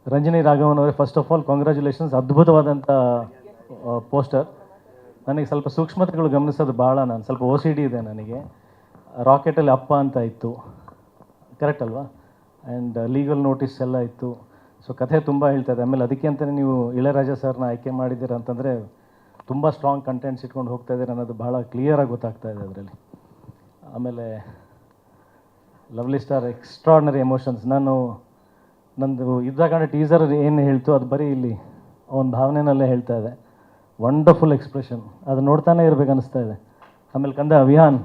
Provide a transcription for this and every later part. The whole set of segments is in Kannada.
ರಂಜನಿ ರಾಘವನ್ ಅವರೇ, ಫಸ್ಟ್ ಆಫ್ ಆಲ್ ಕಾಂಗ್ರ್ಯಾಚುಲೇಷನ್ಸ್. ಅದ್ಭುತವಾದಂಥ ಪೋಸ್ಟರ್. ನನಗೆ ಸ್ವಲ್ಪ ಸೂಕ್ಷ್ಮತೆಗಳು ಗಮನಿಸೋದು ಭಾಳ, ನಾನು ಸ್ವಲ್ಪ ಓ ಸಿ ಡಿ ಇದೆ ನನಗೆ. ರಾಕೆಟಲ್ಲಿ ಅಪ್ಪ ಅಂತ ಇತ್ತು, ಕರೆಕ್ಟ್ ಅಲ್ವಾ? ಆ್ಯಂಡ್ ಲೀಗಲ್ ನೋಟಿಸ್ ಎಲ್ಲ ಇತ್ತು. ಸೊ ಕಥೆ ತುಂಬ ಹೇಳ್ತಾ ಇದೆ. ಆಮೇಲೆ ಅದಕ್ಕೆ ಅಂತಲೇ ನೀವು ಇಳೆಯರಾಜ ಸರ್ನ ಆಯ್ಕೆ ಮಾಡಿದ್ದೀರ ಅಂತಂದರೆ ತುಂಬ ಸ್ಟ್ರಾಂಗ್ ಕಂಟೆಂಟ್ಸ್ ಇಟ್ಕೊಂಡು ಹೋಗ್ತಾ ಇದ್ದೀರ ಅನ್ನೋದು ಭಾಳ ಕ್ಲಿಯರಾಗಿ ಗೊತ್ತಾಗ್ತಾ ಇದೆ ಅದರಲ್ಲಿ. ಆಮೇಲೆ ಲವ್ಲಿ ಸ್ಟಾರ್, ಎಕ್ಸ್ಟ್ರಾರ್ಡಿನರಿ ಎಮೋಷನ್ಸ್. ನಂದು ಇದ್ದಾಗಂಡ ಟೀಸರ್ ಏನು ಹೇಳ್ತು ಅದು ಬರೀ ಇಲ್ಲಿ ಅವನ ಭಾವನೆನಲ್ಲೇ ಹೇಳ್ತಾ ಇದೆ. ವಂಡರ್ಫುಲ್ ಎಕ್ಸ್ಪ್ರೆಷನ್, ಅದು ನೋಡ್ತಾನೆ ಇರ್ಬೇಕು ಅನಿಸ್ತಾ ಇದೆ. ಆಮೇಲೆ ಕಂದ ಅವಿಹಾನ್,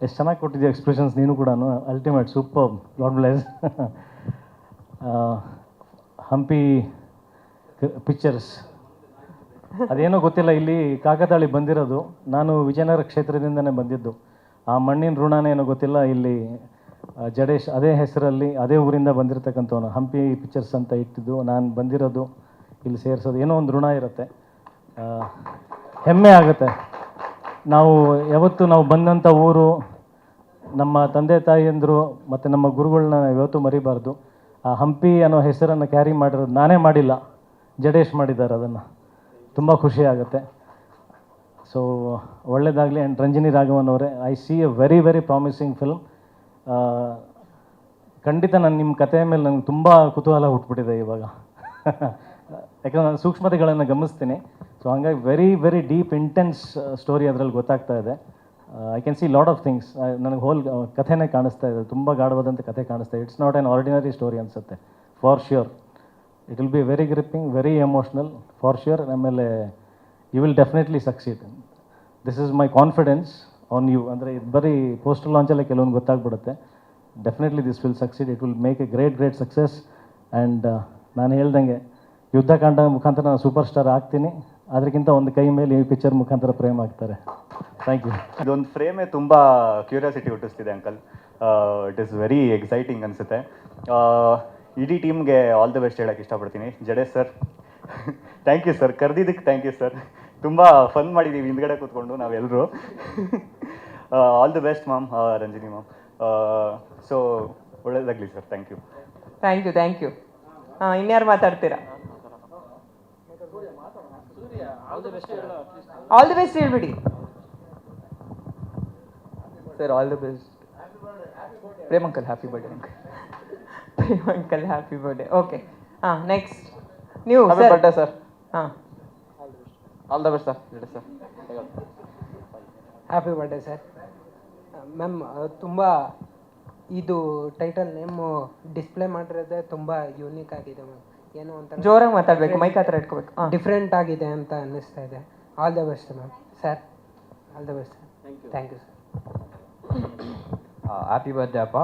ಎಷ್ಟು ಚೆನ್ನಾಗಿ ಕೊಟ್ಟಿದ್ದೀಯ ಎಕ್ಸ್ಪ್ರೆಷನ್ಸ್ ನೀನು ಕೂಡ. Ultimate, super, god bless. Hampi pictures ಅದೇನೋ ಗೊತ್ತಿಲ್ಲ, ಇಲ್ಲಿ ಕಾಕತಾಳಿ ಬಂದಿರೋದು. ನಾನು ವಿಜಯನಗರ ಕ್ಷೇತ್ರದಿಂದನೇ ಬಂದಿದ್ದು. ಆ ಮಣ್ಣಿನ ಋಣನೇನೋ ಗೊತ್ತಿಲ್ಲ, ಇಲ್ಲಿ ಜಡೇಶ್ ಅದೇ ಹೆಸರಲ್ಲಿ ಅದೇ ಊರಿಂದ ಬಂದಿರತಕ್ಕಂಥವನು. ಹಂಪಿ ಪಿಕ್ಚರ್ಸ್ ಅಂತ ಇಟ್ಟಿದ್ದು, ನಾನು ಬಂದಿರೋದು ಇಲ್ಲಿ ಸೇರಿಸೋದು ಏನೋ ಒಂದು ಋಣ ಇರುತ್ತೆ. ಹೆಮ್ಮೆ ಆಗುತ್ತೆ. ಯಾವತ್ತು ನಾವು ಬಂದಂಥ ಊರು, ನಮ್ಮ ತಂದೆ ತಾಯಿಯಂದರು ಮತ್ತು ನಮ್ಮ ಗುರುಗಳನ್ನ ಯಾವತ್ತೂ ಮರಿಬಾರ್ದು. ಆ ಹಂಪಿ ಅನ್ನೋ ಹೆಸರನ್ನು ಕ್ಯಾರಿ ಮಾಡಿರೋದು ನಾನೇ ಮಾಡಿಲ್ಲ, ಜಡೇಶ್ ಮಾಡಿದ್ದಾರೆ. ಅದನ್ನು ತುಂಬ ಖುಷಿ ಆಗುತ್ತೆ. ಸೊ ಒಳ್ಳೆಯದಾಗಲಿ. ಆ್ಯಂಡ್ ರಂಜನಿ ರಾಘವನ್ ಅವರೇ, I C A very very promising film. ಖಂಡಿತ ನಾನು ನಿಮ್ಮ ಕಥೆಯ ಮೇಲೆ ನನಗೆ ತುಂಬ ಕುತೂಹಲ ಹುಟ್ಬಿಟ್ಟಿದೆ ಇವಾಗ. ಯಾಕಂದರೆ ನಾನು ಸೂಕ್ಷ್ಮತೆಗಳನ್ನು ಗಮನಿಸ್ತೀನಿ. ಸೊ ಹಂಗಾಗಿ very very deep intense story ಅದರಲ್ಲಿ ಗೊತ್ತಾಗ್ತಾ ಇದೆ. I can see lot of things. ನನಗೆ ಹೋಲ್ ಕಥೆನೇ ಕಾಣಿಸ್ತಾ ಇದೆ, ತುಂಬ ಗಾಢವಾದಂಥ ಕಥೆ ಕಾಣಿಸ್ತಾ ಇದೆ. It's not an ordinary story ಅನಿಸುತ್ತೆ, for sure. It will be very gripping, very emotional, for sure. ಆಮೇಲೆ you will definitely succeed. This is my confidence on you. ಅಂದರೆ ಇದು ಬರೀ ಪೋಸ್ಟರ್ ಲಾಂಚಲ್ಲೇ ಕೆಲವೊಂದು ಗೊತ್ತಾಗ್ಬಿಡುತ್ತೆ. Definitely this will succeed. It will make A great success. And ನಾನು ಹೇಳ್ದಂಗೆ ಯುದ್ಧಕಾಂಡ ಮುಖಾಂತರ ನಾನು ಸೂಪರ್ ಸ್ಟಾರ್ ಆಗ್ತೀನಿ, ಅದಕ್ಕಿಂತ ಒಂದು ಕೈ ಮೇಲೆ ಈ ಪಿಕ್ಚರ್ ಮುಖಾಂತರ ಪ್ರೇಮ್ ಆಗ್ತಾರೆ. Thank you. ಇದೊಂದು ಫ್ರೇಮೇ ತುಂಬ ಕ್ಯೂರಿಯಾಸಿಟಿ ಹುಟ್ಟಿಸ್ತಿದೆ uncle. It is very exciting ಅನಿಸುತ್ತೆ. ಇಡೀ ಟೀಮ್ಗೆ ಆಲ್ ದಿ ಬೆಸ್ಟ್ ಹೇಳೋಕ್ಕೆ ಇಷ್ಟಪಡ್ತೀನಿ. Jadesh sir, thank you sir, ಕರೆದಿದ್ದಕ್ಕೆ ಥ್ಯಾಂಕ್ ಯು ಸರ್. ತುಂಬ ಫನ್ ಮಾಡಿದ್ದೀವಿ ಹಿಂದ್ಗಡೆ ಕೂತ್ಕೊಂಡು ನಾವೆಲ್ಲರೂ. All the best ma'am, Ranjini ma'am. So ಒಳ್ಳೇದಾಗಲಿ sir. Thank you. Thank you. ಹಾಂ, ಇನ್ಯಾರು ಮಾತಾಡ್ತೀರಾ? ಆಲ್ ದಿ ಬೆಸ್ಟ್ ಹೇಳ್ಬಿಡಿ sir. All the best. Prem uncle, happy birthday uncle. Prem uncle, happy birthday. Okay, ಹಾಂ, ನೆಕ್ಸ್ಟ್ ನೀವು ಬರ್ಡೇ ಸರ್. ಹಾಂ, all the best sir. Jadesh sir, happy birthday sir. Ma'am, ತುಂಬ ಇದು ಟೈಟಲ್ ನೇಮು ಡಿಸ್ಪ್ಲೇ ಮಾಡಿರೋದೇ ತುಂಬ ಯೂನಿಕ್ ಆಗಿದೆ ಮ್ಯಾಮ್. ಏನು ಅಂತ ಜೋರಾಗಿ ಮಾತಾಡಬೇಕು, ಮೈಕ್ ಹತ್ರ ಇಟ್ಕೋಬೇಕು. ಡಿಫ್ರೆಂಟ್ ಆಗಿದೆ ಅಂತ ಅನ್ನಿಸ್ತಾ ಇದೆ. All the best ma'am. Sir, all the best sir. Thank you sir. Happy birthday ಅಪ್ಪ.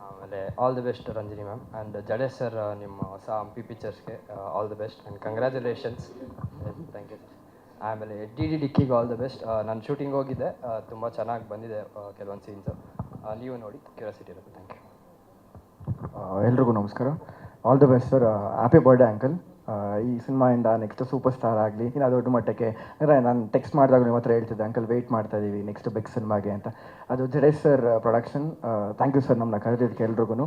ಆಮೇಲೆ all the best Ranjini ma'am. And Jadesh sir, ನಿಮ್ಮ ಹೊಸ ಹಂಪಿ ಪಿಕ್ಚರ್ಸ್ಗೆ all the best and congratulations. Thank you sir. ಆಮೇಲೆ ಡಿ ಡಿಕ್ಕಿಗೆ ಆಲ್ ದ ಬೆಸ್ಟ್. ನಾನು ಶೂಟಿಂಗ್ ಹೋಗಿದ್ದೆ, ತುಂಬ ಚೆನ್ನಾಗಿ ಬಂದಿದೆ ಕೆಲವೊಂದು ಸೀನ್ಸು. ನೀವು ನೋಡಿ ಕ್ಯೂರಿಯಾಸಿಟಿ ಇರುತ್ತೆ. Thank you. ಎಲ್ರಿಗೂ ನಮಸ್ಕಾರ. All the best sir. Happy birthday uncle. ಈ ಸಿನಿಮಾಯಿಂದ ನೆಕ್ಸ್ಟ್ ಸೂಪರ್ ಸ್ಟಾರ್ ಆಗಲಿ. ಇನ್ನು ದೊಡ್ಡ ಮಟ್ಟಕ್ಕೆ, ಅಂದರೆ ನಾನು ಟೆಕ್ಸ್ಟ್ ಮಾಡಿದಾಗ ನಿಮ್ಮ ಹತ್ರ ಹೇಳ್ತಿದ್ದೆ, ಅಂಕಲ್ ವೆಯ್ಟ್ ಮಾಡ್ತಾ ಇದ್ದೀವಿ ನೆಕ್ಸ್ಟ್ ಬಿಗ್ ಸಿನಿಮಾಗೆ ಅಂತ. ಅದು Jadesh sir production. Thank you sir ನಮ್ಮನ್ನ ಕರೆದಿದ್ದಕ್ಕೆ ಎಲ್ರಿಗೂ.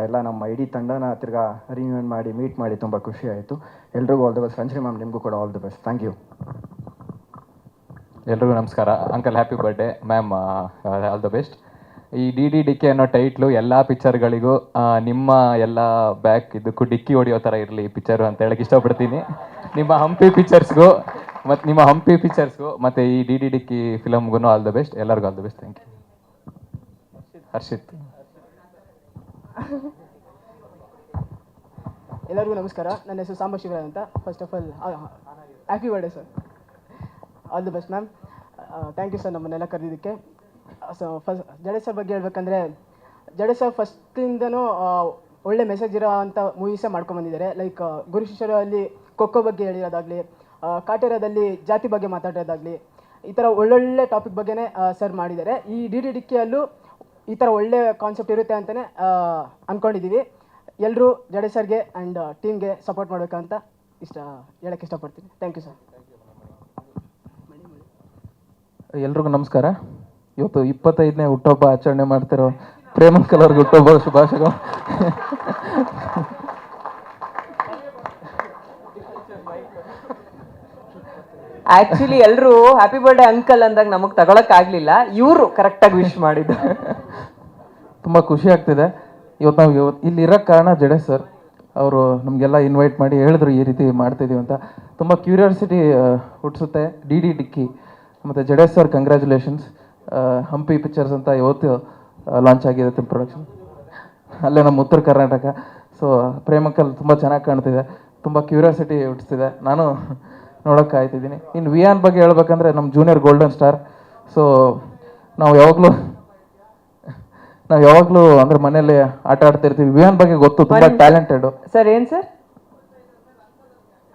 ಎಲ್ಲ ನಮ್ಮ ಇಡೀ ತಂಡನ ತಿರ್ಗಾ ರಿಯೂನಿಯನ್ ಮಾಡಿ ಮೀಟ್ ಮಾಡಿ ತುಂಬ ಖುಷಿ ಆಯಿತು. ಎಲ್ರಿಗೂ all the best. Ranjani ma'am, ನಿಮಗೂ ಕೂಡ all the best. Thank you. ಎಲ್ರಿಗೂ ನಮಸ್ಕಾರ. Uncle happy birthday. Ma'am all the best. ಈ ಡಿ ಕೆ ಅನ್ನೋ ಟೈಟ್ಲು ಎಲ್ಲ ಪಿಕ್ಚರ್ಗಳಿಗೂ ನಿಮ್ಮ ಎಲ್ಲ ಬ್ಯಾಕ್ ಇದಕ್ಕೂ ಡಿಕ್ಕಿ ಹೊಡೆಯೋ ಥರ ಇರಲಿ ಈ ಪಿಕ್ಚರು ಅಂತ ಹೇಳಕ್ಕೆ ಇಷ್ಟಪಡ್ತೀನಿ. ನಿಮ್ಮ ಹಂಪಿ ಪಿಕ್ಚರ್ಸ್ಗೂ ಮತ್ತು ಈ ಡಿಕ್ಕಿ ಫಿಲಮ್ಗೂ ಆಲ್ ದ ಬೆಸ್ಟ್. ಎಲ್ಲರಿಗೂ all the best. Thank you. Harshith. ಎಲ್ಲರಿಗೂ ನಮಸ್ಕಾರ. ನನ್ನ ಹೆಸರು ಸಾಂಬ ಶಿವರಾಜ್ ಅಂತ. First of all happy birthday sir. All the best ma'am. Thank you sir ನಮ್ಮನ್ನೆಲ್ಲ ಕರೆದಿದ್ದಕ್ಕೆ. ಸೊ ಫಸ್ಟ್ ಜಡೇಶ್ ಸರ್ ಬಗ್ಗೆ ಹೇಳ್ಬೇಕಂದ್ರೆ, ಜಡೇಶ್ ಸರ್ ಫಸ್ಟಿಂದನೂ ಒಳ್ಳೆ ಮೆಸೇಜ್ ಇರೋ ಅಂಥ ಮೂವೀಸೇ ಮಾಡ್ಕೊಂಬಂದಿದ್ದಾರೆ. ಲೈಕ್ ಗುರು ಶಿಷ್ಯರಲ್ಲಿ ಖೋಖೋ ಬಗ್ಗೆ ಹೇಳಿರೋದಾಗಲಿ, ಕಾಟೇರದಲ್ಲಿ ಜಾತಿ ಬಗ್ಗೆ ಮಾತಾಡೋದಾಗಲಿ, ಈ ಥರ ಒಳ್ಳೊಳ್ಳೆ ಟಾಪಿಕ್ ಬಗ್ಗೆನೇ ಸರ್ ಮಾಡಿದ್ದಾರೆ. ಈ ಡಿಕ್ಕಿಯಲ್ಲೂ ಈ ಥರ ಒಳ್ಳೆ ಕಾನ್ಸೆಪ್ಟ್ ಇರುತ್ತೆ ಅಂತಲೇ ಅಂದ್ಕೊಂಡಿದ್ದೀವಿ. ಎಲ್ಲರೂ ಜಡೇಶ್ ಸರ್ಗೆ ಆ್ಯಂಡ್ ಟೀಮ್ಗೆ ಸಪೋರ್ಟ್ ಮಾಡಬೇಕಂತ ಹೇಳೋಕ್ಕೆ ಇಷ್ಟಪಡ್ತೀನಿ. Thank you sir. ಎಲ್ರಿಗೂ ನಮಸ್ಕಾರ. ಇವತ್ತು 25ನೇ ಹುಟ್ಟುಹಬ್ಬ ಆಚರಣೆ ಮಾಡ್ತಿರೋ ಪ್ರೇಮ್ ಅಂಕಲ್ ಅವ್ರಿಗೆ ಹುಟ್ಟುಹಬ್ಬ ಶುಭಾಶಯಗಳು. ಆಕ್ಚುಲಿ ಎಲ್ಲರೂ ಹ್ಯಾಪಿ ಬರ್ಡೇ ಅಂಕಲ್ ಅಂದಾಗ ನಮಗೆ ತಗೊಳಕ್ ಆಗ್ಲಿಲ್ಲ, ಇವರು ಕರೆಕ್ಟಾಗಿ ವಿಶ್ ಮಾಡಿದ್ದು. ತುಂಬ ಖುಷಿ ಆಗ್ತಿದೆ. ಇವತ್ತು ನಾವು ಇಲ್ಲಿ ಇರೋಕ್ಕೆ ಕಾರಣ ಜಡೇಶ್ ಸರ್. ಅವರು ನಮಗೆಲ್ಲ ಇನ್ವೈಟ್ ಮಾಡಿ ಹೇಳಿದ್ರು ಈ ರೀತಿ ಮಾಡ್ತಿದ್ದೀವಿ ಅಂತ. ತುಂಬ ಕ್ಯೂರಿಯಾಸಿಟಿ ಹುಟ್ಟಿಸುತ್ತೆ. ಡಿ ಡಿ ಡಿಕ್ಕಿ ಮತ್ತು Jadesh sir congratulations. Hampi pictures ಅಂತ ಇವತ್ತು ಲಾಂಚ್ ಆಗಿದೆ ಪ್ರೊಡಕ್ಷನ್, ಅಲ್ಲೇ ನಮ್ಮ ಉತ್ತರ ಕರ್ನಾಟಕ. ಸೊ ಪ್ರೇಮಕ್ಕಲ್ಲಿ ತುಂಬ ಚೆನ್ನಾಗಿ ಕಾಣ್ತಿದೆ, ತುಂಬ ಕ್ಯೂರಿಯಾಸಿಟಿ ಹುಟ್ಟಿಸ್ತಿದೆ. ನಾನು ನೋಡೋಕೆ ಕಾಯ್ತಿದ್ದೀನಿ. ಇನ್ನು ವಿಯಾನ್ ಬಗ್ಗೆ ಹೇಳ್ಬೇಕಂದ್ರೆ ನಮ್ಮ ಜೂನಿಯರ್ ಗೋಲ್ಡನ್ ಸ್ಟಾರ್. ಸೊ ನಾವು ಯಾವಾಗಲೂ ಅಂದರೆ ಮನೇಲಿ ಆಟ ಆಡ್ತಿರ್ತೀವಿ. ವಿಯಾನ್ ಬಗ್ಗೆ ಗೊತ್ತು, ತುಂಬ ಟ್ಯಾಲೆಂಟೆಡ್. ಸರ್ ಏನ್ ಸರ್?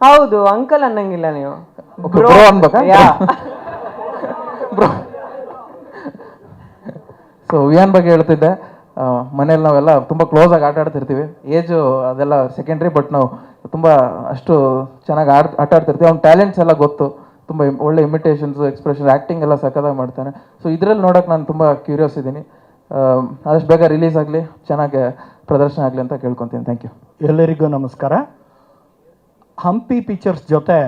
ಹೌದು, ಅಂಕಲ್ ಅನ್ನಂಗಿಲ್ಲ ನೀವು, ಬ್ರೋ ಅನ್ಬೇಕಾ? ಬ್ರೋ. ಸೊ ವಿಯಾನ್ ಬಗ್ಗೆ ಹೇಳ್ತಿದ್ದೆ. ಮನೇಲಿ ನಾವೆಲ್ಲ ತುಂಬ ಕ್ಲೋಸ್ ಆಗಿ ಆಟ ಆಡ್ತಿರ್ತೀವಿ. ಏಜು ಅದೆಲ್ಲ ಸೆಕೆಂಡ್ರಿ, ಬಟ್ ನಾವು ತುಂಬ ಅಷ್ಟು ಚೆನ್ನಾಗಿ ಆಟ ಆಡ್ತಿರ್ತೀವಿ. ಅವ್ನ ಟ್ಯಾಲೆಂಟ್ಸ್ ಎಲ್ಲ ಗೊತ್ತು, ತುಂಬ ಒಳ್ಳೆ ಇಮಿಟೇಷನ್ಸು, ಎಕ್ಸ್ಪ್ರೆಷನ್, ಆ್ಯಕ್ಟಿಂಗ್ ಎಲ್ಲ ಸಖತ್ತಾಗಿ ಮಾಡ್ತಾನೆ. ಸೊ ಇದರಲ್ಲಿ ನೋಡೋಕೆ ನಾನು ತುಂಬ ಕ್ಯೂರಿಯಸ್ ಇದ್ದೀನಿ. ಆದಷ್ಟು ಬೇಗ ರಿಲೀಸ್ ಆಗಲಿ, ಚೆನ್ನಾಗಿ ಪ್ರದರ್ಶನ ಆಗಲಿ ಅಂತ ಕೇಳ್ಕೊತೀನಿ. Thank you. ಎಲ್ಲರಿಗೂ ನಮಸ್ಕಾರ. ಹಂಪಿ ಪಿಕ್ಚರ್ಸ್ ಜೊತೆ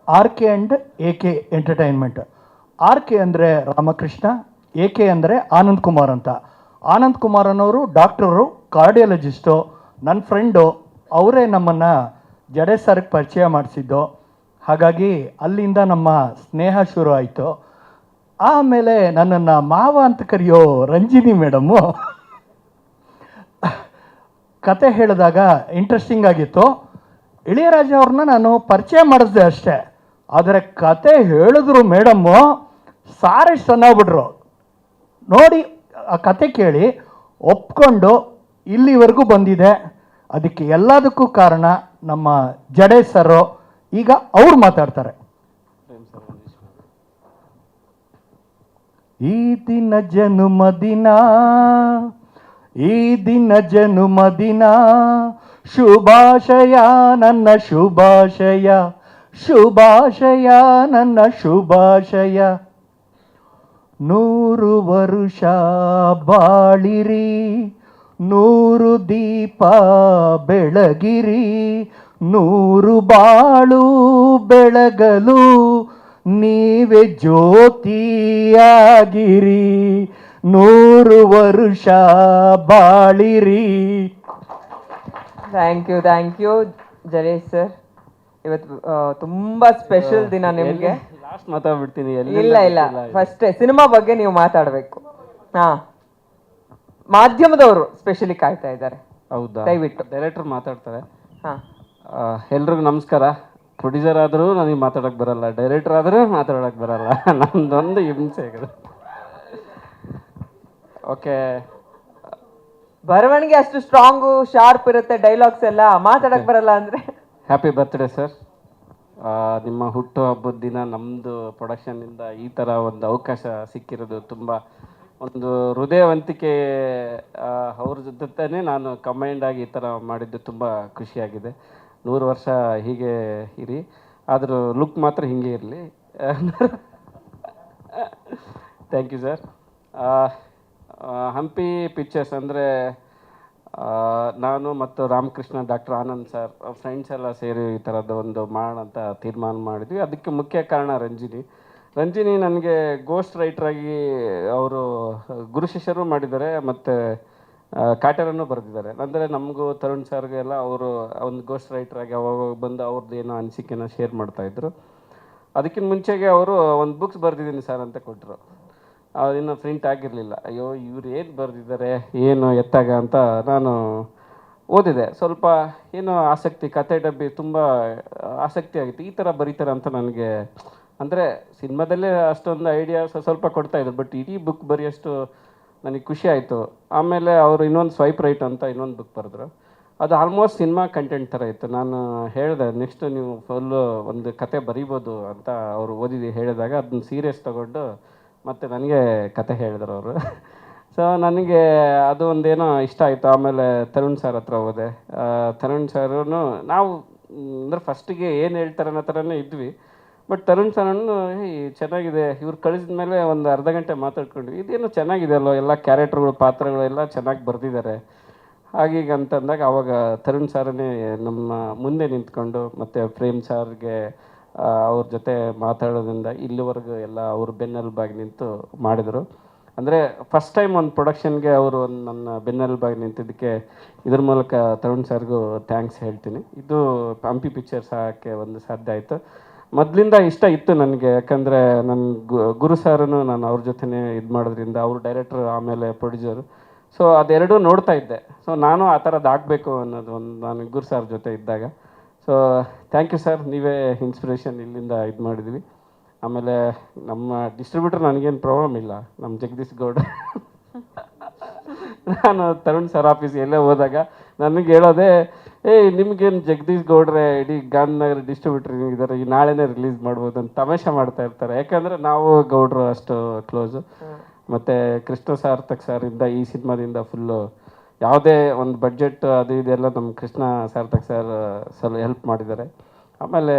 RK and AK entertainment. RK ಅಂದರೆ ರಾಮಕೃಷ್ಣ, AK ಅಂದರೆ ಆನಂದ್ ಕುಮಾರ್ ಅಂತ. ಆನಂದ್ ಕುಮಾರ್ ಅನ್ನೋರು ಡಾಕ್ಟರು, ಕಾರ್ಡಿಯಾಲಜಿಸ್ಟು, ನನ್ನ ಫ್ರೆಂಡು. ಅವರೇ ನಮ್ಮನ್ನು ಜಡೇಶ್ ಸರ್ಗೆ ಪರಿಚಯ ಮಾಡಿಸಿದ್ದು. ಹಾಗಾಗಿ ಅಲ್ಲಿಂದ ನಮ್ಮ ಸ್ನೇಹ ಶುರು ಆಯಿತು. ಆಮೇಲೆ ನನ್ನನ್ನು ಮಾವ ಅಂತ ಕರೆಯೋ ರಂಜಿನಿ ಮೇಡಮ್ಮು ಕತೆ ಹೇಳಿದಾಗ ಇಂಟ್ರೆಸ್ಟಿಂಗ್ ಆಗಿತ್ತು. ಇಳಿಯರಾಜ ಅವ್ರನ್ನ ನಾನು ಪರಿಚಯ ಮಾಡಿಸ್ದೆ ಅಷ್ಟೇ, ಆದರೆ ಕತೆ ಹೇಳಿದ್ರು ಮೇಡಮ್ಮು ಸಾರೆ ಚೆನ್ನಾಗ್ಬಿಟ್ರು. ನೋಡಿ ಆ ಕತೆ ಕೇಳಿ ಒಪ್ಕೊಂಡು ಇಲ್ಲಿವರೆಗೂ ಬಂದಿದೆ. ಅದಕ್ಕೆ ಎಲ್ಲದಕ್ಕೂ ಕಾರಣ ನಮ್ಮ ಜಡೇಶ್ ಸರ್. ಈಗ ಅವ್ರು ಮಾತಾಡ್ತಾರೆ. ಈ ದಿನ ಜನುಮದಿನ, ಈ ದಿನ ಜನುಮದಿನ, ಶುಭಾಶಯ ನನ್ನ ಶುಭಾಶಯ, ಶುಭಾಶಯ ನನ್ನ ಶುಭಾಶಯ. 100 ವರುಷ ಬಾಳಿರಿ, 100 ದೀಪ ಬೆಳಗಿರಿ, 100 ಬಾಳು ಬೆಳಗಲು ನೀವೇ ಜ್ಯೋತಿಯಾಗಿರಿ, 100 ವರುಷ ಬಾಳಿರಿ. Thank you Jadesh sir. ಇವತ್ತು ತುಂಬಾ ಸ್ಪೆಷಲ್ ದಿನ ನಿಮಗೆ. ಲಾಸ್ಟ್ ಮಾತಾಡ್ಬಿಡ್ತೀನಿ. ಇಲ್ಲ, ಫಸ್ಟ್ ಸಿನಿಮಾ ಬಗ್ಗೆ ನೀವು ಮಾತಾಡಬೇಕು. ಹಾ, ಮಾಧ್ಯಮದವರು ಸ್ಪೆಷಲಿ ಕಾಯ್ತಾ ಇದ್ದಾರೆ. ಹೌದಾ? ದಯವಿಟ್ಟು ಡೈರೆಕ್ಟರ್ ಮಾತಾಡ್ತಾರೆ. ಹಾ, ಎಲ್ರಿಗೂ ನಮಸ್ಕಾರ. ಪ್ರೊಡ್ಯೂಸರ್ ಆದರೂ ನನಗೆ ಮಾತಾಡೋಕ್ಕೆ ಬರಲ್ಲ, ಡೈರೆಕ್ಟರ್ ಆದರೂ ಮಾತಾಡೋಕ್ಕೆ ಬರಲ್ಲ. ನಮ್ದೊಂದು ಹಿಂಸೆ ಆಗಿದೆ. ಓಕೆ, ಬರವಣಿಗೆ ಅಷ್ಟು ಸ್ಟ್ರಾಂಗು ಶಾರ್ಪ್ ಇರುತ್ತೆ, ಡೈಲಾಗ್ಸ್ ಎಲ್ಲ ಮಾತಾಡಕ್ ಬರಲ್ಲ ಅಂದ್ರೆ. Happy birthday sir. ನಿಮ್ಮ ಹುಟ್ಟು ಹಬ್ಬದ ದಿನ ನಮ್ಮದು ಪ್ರೊಡಕ್ಷನ್ನಿಂದ ಈ ಥರ ಒಂದು ಅವಕಾಶ ಸಿಕ್ಕಿರೋದು ತುಂಬ ಒಂದು ಹೃದಯವಂತಿಕೆ. ಅವ್ರ ಜೊತೆನೇ ನಾನು ಕಂಬೈಂಡ್ ಆಗಿ ಈ ಥರ ಮಾಡಿದ್ದು ತುಂಬ ಖುಷಿಯಾಗಿದೆ. 100 ವರ್ಷ ಹೀಗೆ ಇರಿ, ಆದರೂ ಲುಕ್ ಮಾತ್ರ ಹೀಗೆ ಇರಲಿ. Thank you sir. Hampi pictures ಅಂದರೆ ನಾನು ಮತ್ತು Ramakrishna, doctor Anand sir, friends ಎಲ್ಲ ಸೇರಿ ಈ ಥರದ್ದು ಒಂದು ಮಾಡೋಣ ಅಂತ ತೀರ್ಮಾನ ಮಾಡಿದ್ವಿ. ಅದಕ್ಕೆ ಮುಖ್ಯ ಕಾರಣ ರಂಜಿನಿ ನನಗೆ ಗೋಸ್ಟ್ ರೈಟ್ರಾಗಿ ಅವರು ಗುರು ಶಿಷ್ಯರು ಮಾಡಿದ್ದಾರೆ ಮತ್ತು ಕಾಟರನ್ನು ಬರೆದಿದ್ದಾರೆ. ಅಂದರೆ ನಮಗೂ ತರುಣ್ ಸರ್ಗೆ ಎಲ್ಲ ಅವರು ಒಂದು ಗೋಸ್ಟ್ ರೈಟ್ರಾಗಿ ಅವಾಗ ಬಂದು ಅವ್ರದ್ದು ಏನೋ ಅನಿಸಿಕೆನ ಶೇರ್ ಮಾಡ್ತಾಯಿದ್ರು. ಅದಕ್ಕಿಂತ ಮುಂಚೆಗೆ ಅವರು ಒಂದು ಬುಕ್ಸ್ ಬರೆದಿದ್ದೀನಿ ಸರ್ ಅಂತ ಕೊಟ್ಟರು. ಅದಿನ್ನೂ ಪ್ರಿಂಟ್ ಆಗಿರಲಿಲ್ಲ. ಅಯ್ಯೋ ಇವ್ರು ಏನು ಬರೆದಿದ್ದಾರೆ ಏನು ಎತ್ತಾಗ ಅಂತ ನಾನು ಓದಿದೆ. ಸ್ವಲ್ಪ ಏನೋ ಆಸಕ್ತಿ, ಕತೆ ಡಬ್ಬಿ ತುಂಬ ಆಸಕ್ತಿ ಆಗಿತ್ತು. ಈ ಥರ ಬರೀತಾರೆ ಅಂತ ನನಗೆ, ಅಂದರೆ ಸಿನಿಮಾದಲ್ಲೇ ಅಷ್ಟೊಂದು ಐಡಿಯಾ ಸ್ವಲ್ಪ ಕೊಡ್ತಾಯಿದ್ರು, ಬಟ್ ಇಡೀ ಬುಕ್ ಬರೆಯೋಷ್ಟು ನನಗೆ ಖುಷಿ ಆಯಿತು. ಆಮೇಲೆ ಅವರು ಇನ್ನೊಂದು ಸ್ವೈಪ್ ರೈಟ್ ಅಂತ ಇನ್ನೊಂದು ಬುಕ್ ಬರೆದ್ರು. ಅದು ಆಲ್ಮೋಸ್ಟ್ ಸಿನಿಮಾ ಕಂಟೆಂಟ್ ಥರ ಇತ್ತು. ನಾನು ಹೇಳಿದೆ ನೆಕ್ಸ್ಟ್ ನೀವು ಫುಲ್ಲು ಒಂದು ಕತೆ ಬರೀಬೋದು ಅಂತ. ಅವರು ಹೇಳಿದಾಗ ಅದನ್ನ ಸೀರಿಯಸ್ ತೊಗೊಂಡು ಮತ್ತು ನನಗೆ ಕತೆ ಹೇಳಿದ್ರು ಅವರು. ಸೊ ನನಗೆ ಅದು ಒಂದೇನೋ ಇಷ್ಟ ಆಯಿತು. ಆಮೇಲೆ ತರುಣ್ ಸರ್ ಹತ್ರ ಹೋದೆ. ತರುಣ್ ಸರೂ ನಾವು ಅಂದರೆ ಫಸ್ಟಿಗೆ ಏನು ಹೇಳ್ತಾರೆ ಅನ್ನೋ ಥರನೇ ಇದ್ವಿ. ಬಟ್ ತರುಣ್ ಸರನ್ನು ಚೆನ್ನಾಗಿದೆ, ಇವ್ರು ಕಳಿಸಿದ ಮೇಲೆ ಒಂದು ಅರ್ಧ ಗಂಟೆ ಮಾತಾಡ್ಕೊಂಡ್ವಿ. ಇದೇನು ಚೆನ್ನಾಗಿದೆ ಅಲ್ಲೋ, ಎಲ್ಲ ಕ್ಯಾರೆಕ್ಟರ್ಗಳು, ಪಾತ್ರಗಳು ಎಲ್ಲ ಚೆನ್ನಾಗಿ ಬರೆದಿದ್ದಾರೆ ಹಾಗೀಗ ಅಂತಂದಾಗ ಆವಾಗ ತರುಣ್ ಸಾರನೇ ನಮ್ಮ ಮುಂದೆ ನಿಂತ್ಕೊಂಡು, ಮತ್ತು ಪ್ರೇಮ್ ಸಾರ್ಗೆ ಅವ್ರ ಜೊತೆ ಮಾತಾಡೋದ್ರಿಂದ ಇಲ್ಲಿವರೆಗೂ ಎಲ್ಲ ಅವ್ರ ಬೆನ್ನೆಲುಬಾಗಿ ನಿಂತು ಮಾಡಿದರು. ಅಂದರೆ ಫಸ್ಟ್ ಟೈಮ್ ಒಂದು ಪ್ರೊಡಕ್ಷನ್ಗೆ ಅವರು ನನ್ನ ಬೆನ್ನೆಲುಬಾಗಿ ನಿಂತಿದ್ದಕ್ಕೆ ಇದ್ರ ಮೂಲಕ ತರುಣ್ ಸರ್ಗೂ ಥ್ಯಾಂಕ್ಸ್ ಹೇಳ್ತೀನಿ. ಇದು ಹಂಪಿ ಪಿಕ್ಚರ್ಸ್ ಹಾಕಕ್ಕೆ ಒಂದು ಸಾಧ್ಯ ಆಯಿತು. ಮೊದಲಿಂದ ಇಷ್ಟ ಇತ್ತು ನನಗೆ, ಯಾಕಂದರೆ ನನ್ನ ಗುರು ಸಾರನು ನಾನು ಅವ್ರ ಜೊತೆನೇ ಇದು ಮಾಡೋದ್ರಿಂದ, ಅವರು ಡೈರೆಕ್ಟ್ರು ಆಮೇಲೆ ಪ್ರೊಡ್ಯೂಸರು, ಸೊ ಅದೆರಡೂ ನೋಡ್ತಾ ಇದ್ದೆ. ಸೊ ನಾನು ಆ ಥರದ್ದು ಆಗಬೇಕು ಅನ್ನೋದು ಒಂದು ನಾನು ಗುರು ಸಾರ್ ಜೊತೆ ಇದ್ದಾಗ. ಸೊ ಥ್ಯಾಂಕ್ ಯು ಸರ್, ನೀವೇ ಇನ್ಸ್ಪಿರೇಷನ್, ಇಲ್ಲಿಂದ ಇದು ಮಾಡಿದ್ವಿ. ಆಮೇಲೆ ನಮ್ಮ ಡಿಸ್ಟ್ರಿಬ್ಯೂಟರ್ ನನಗೇನು ಪ್ರಾಬ್ಲಮ್ ಇಲ್ಲ, ನಮ್ಮ ಜಗದೀಶ್ ಗೌಡ. ನಾನು ತರುಣ್ ಸರ್ ಆಫೀಸ್ಗೆ ಎಲ್ಲೇ ಹೋದಾಗ ನನಗೆ ಹೇಳೋದೇ, ನಿಮಗೇನು ಜಗದೀಶ್ ಗೌಡ್ರೆ ಇಡೀ ಗಾಂಧಿನಗರ ಡಿಸ್ಟ್ರಿಬ್ಯೂಟರ್ ಇದ್ದಾರೆ, ಈ ನಾಳೆನೇ ರಿಲೀಸ್ ಮಾಡ್ಬೋದು ಅಂತ ತಮಾಷೆ ಮಾಡ್ತಾ ಇರ್ತಾರೆ. ಯಾಕಂದರೆ ನಾವು ಗೌಡ್ರು ಅಷ್ಟು ಕ್ಲೋಸು. ಮತ್ತು ಕೃಷ್ಣ ಸಾರ್ಥಕ್ ಸರಿಂದ ಈ ಸಿನಿಮಾದಿಂದ ಫುಲ್ಲು ಯಾವುದೇ ಒಂದು ಬಡ್ಜೆಟ್ ಅದು ಇದೆಲ್ಲ ನಮ್ಮ ಕೃಷ್ಣ ಸಾರ್ಥಕ್ ಸರ್ ಸ್ವಲ್ಪ ಹೆಲ್ಪ್ ಮಾಡಿದ್ದಾರೆ. ಆಮೇಲೆ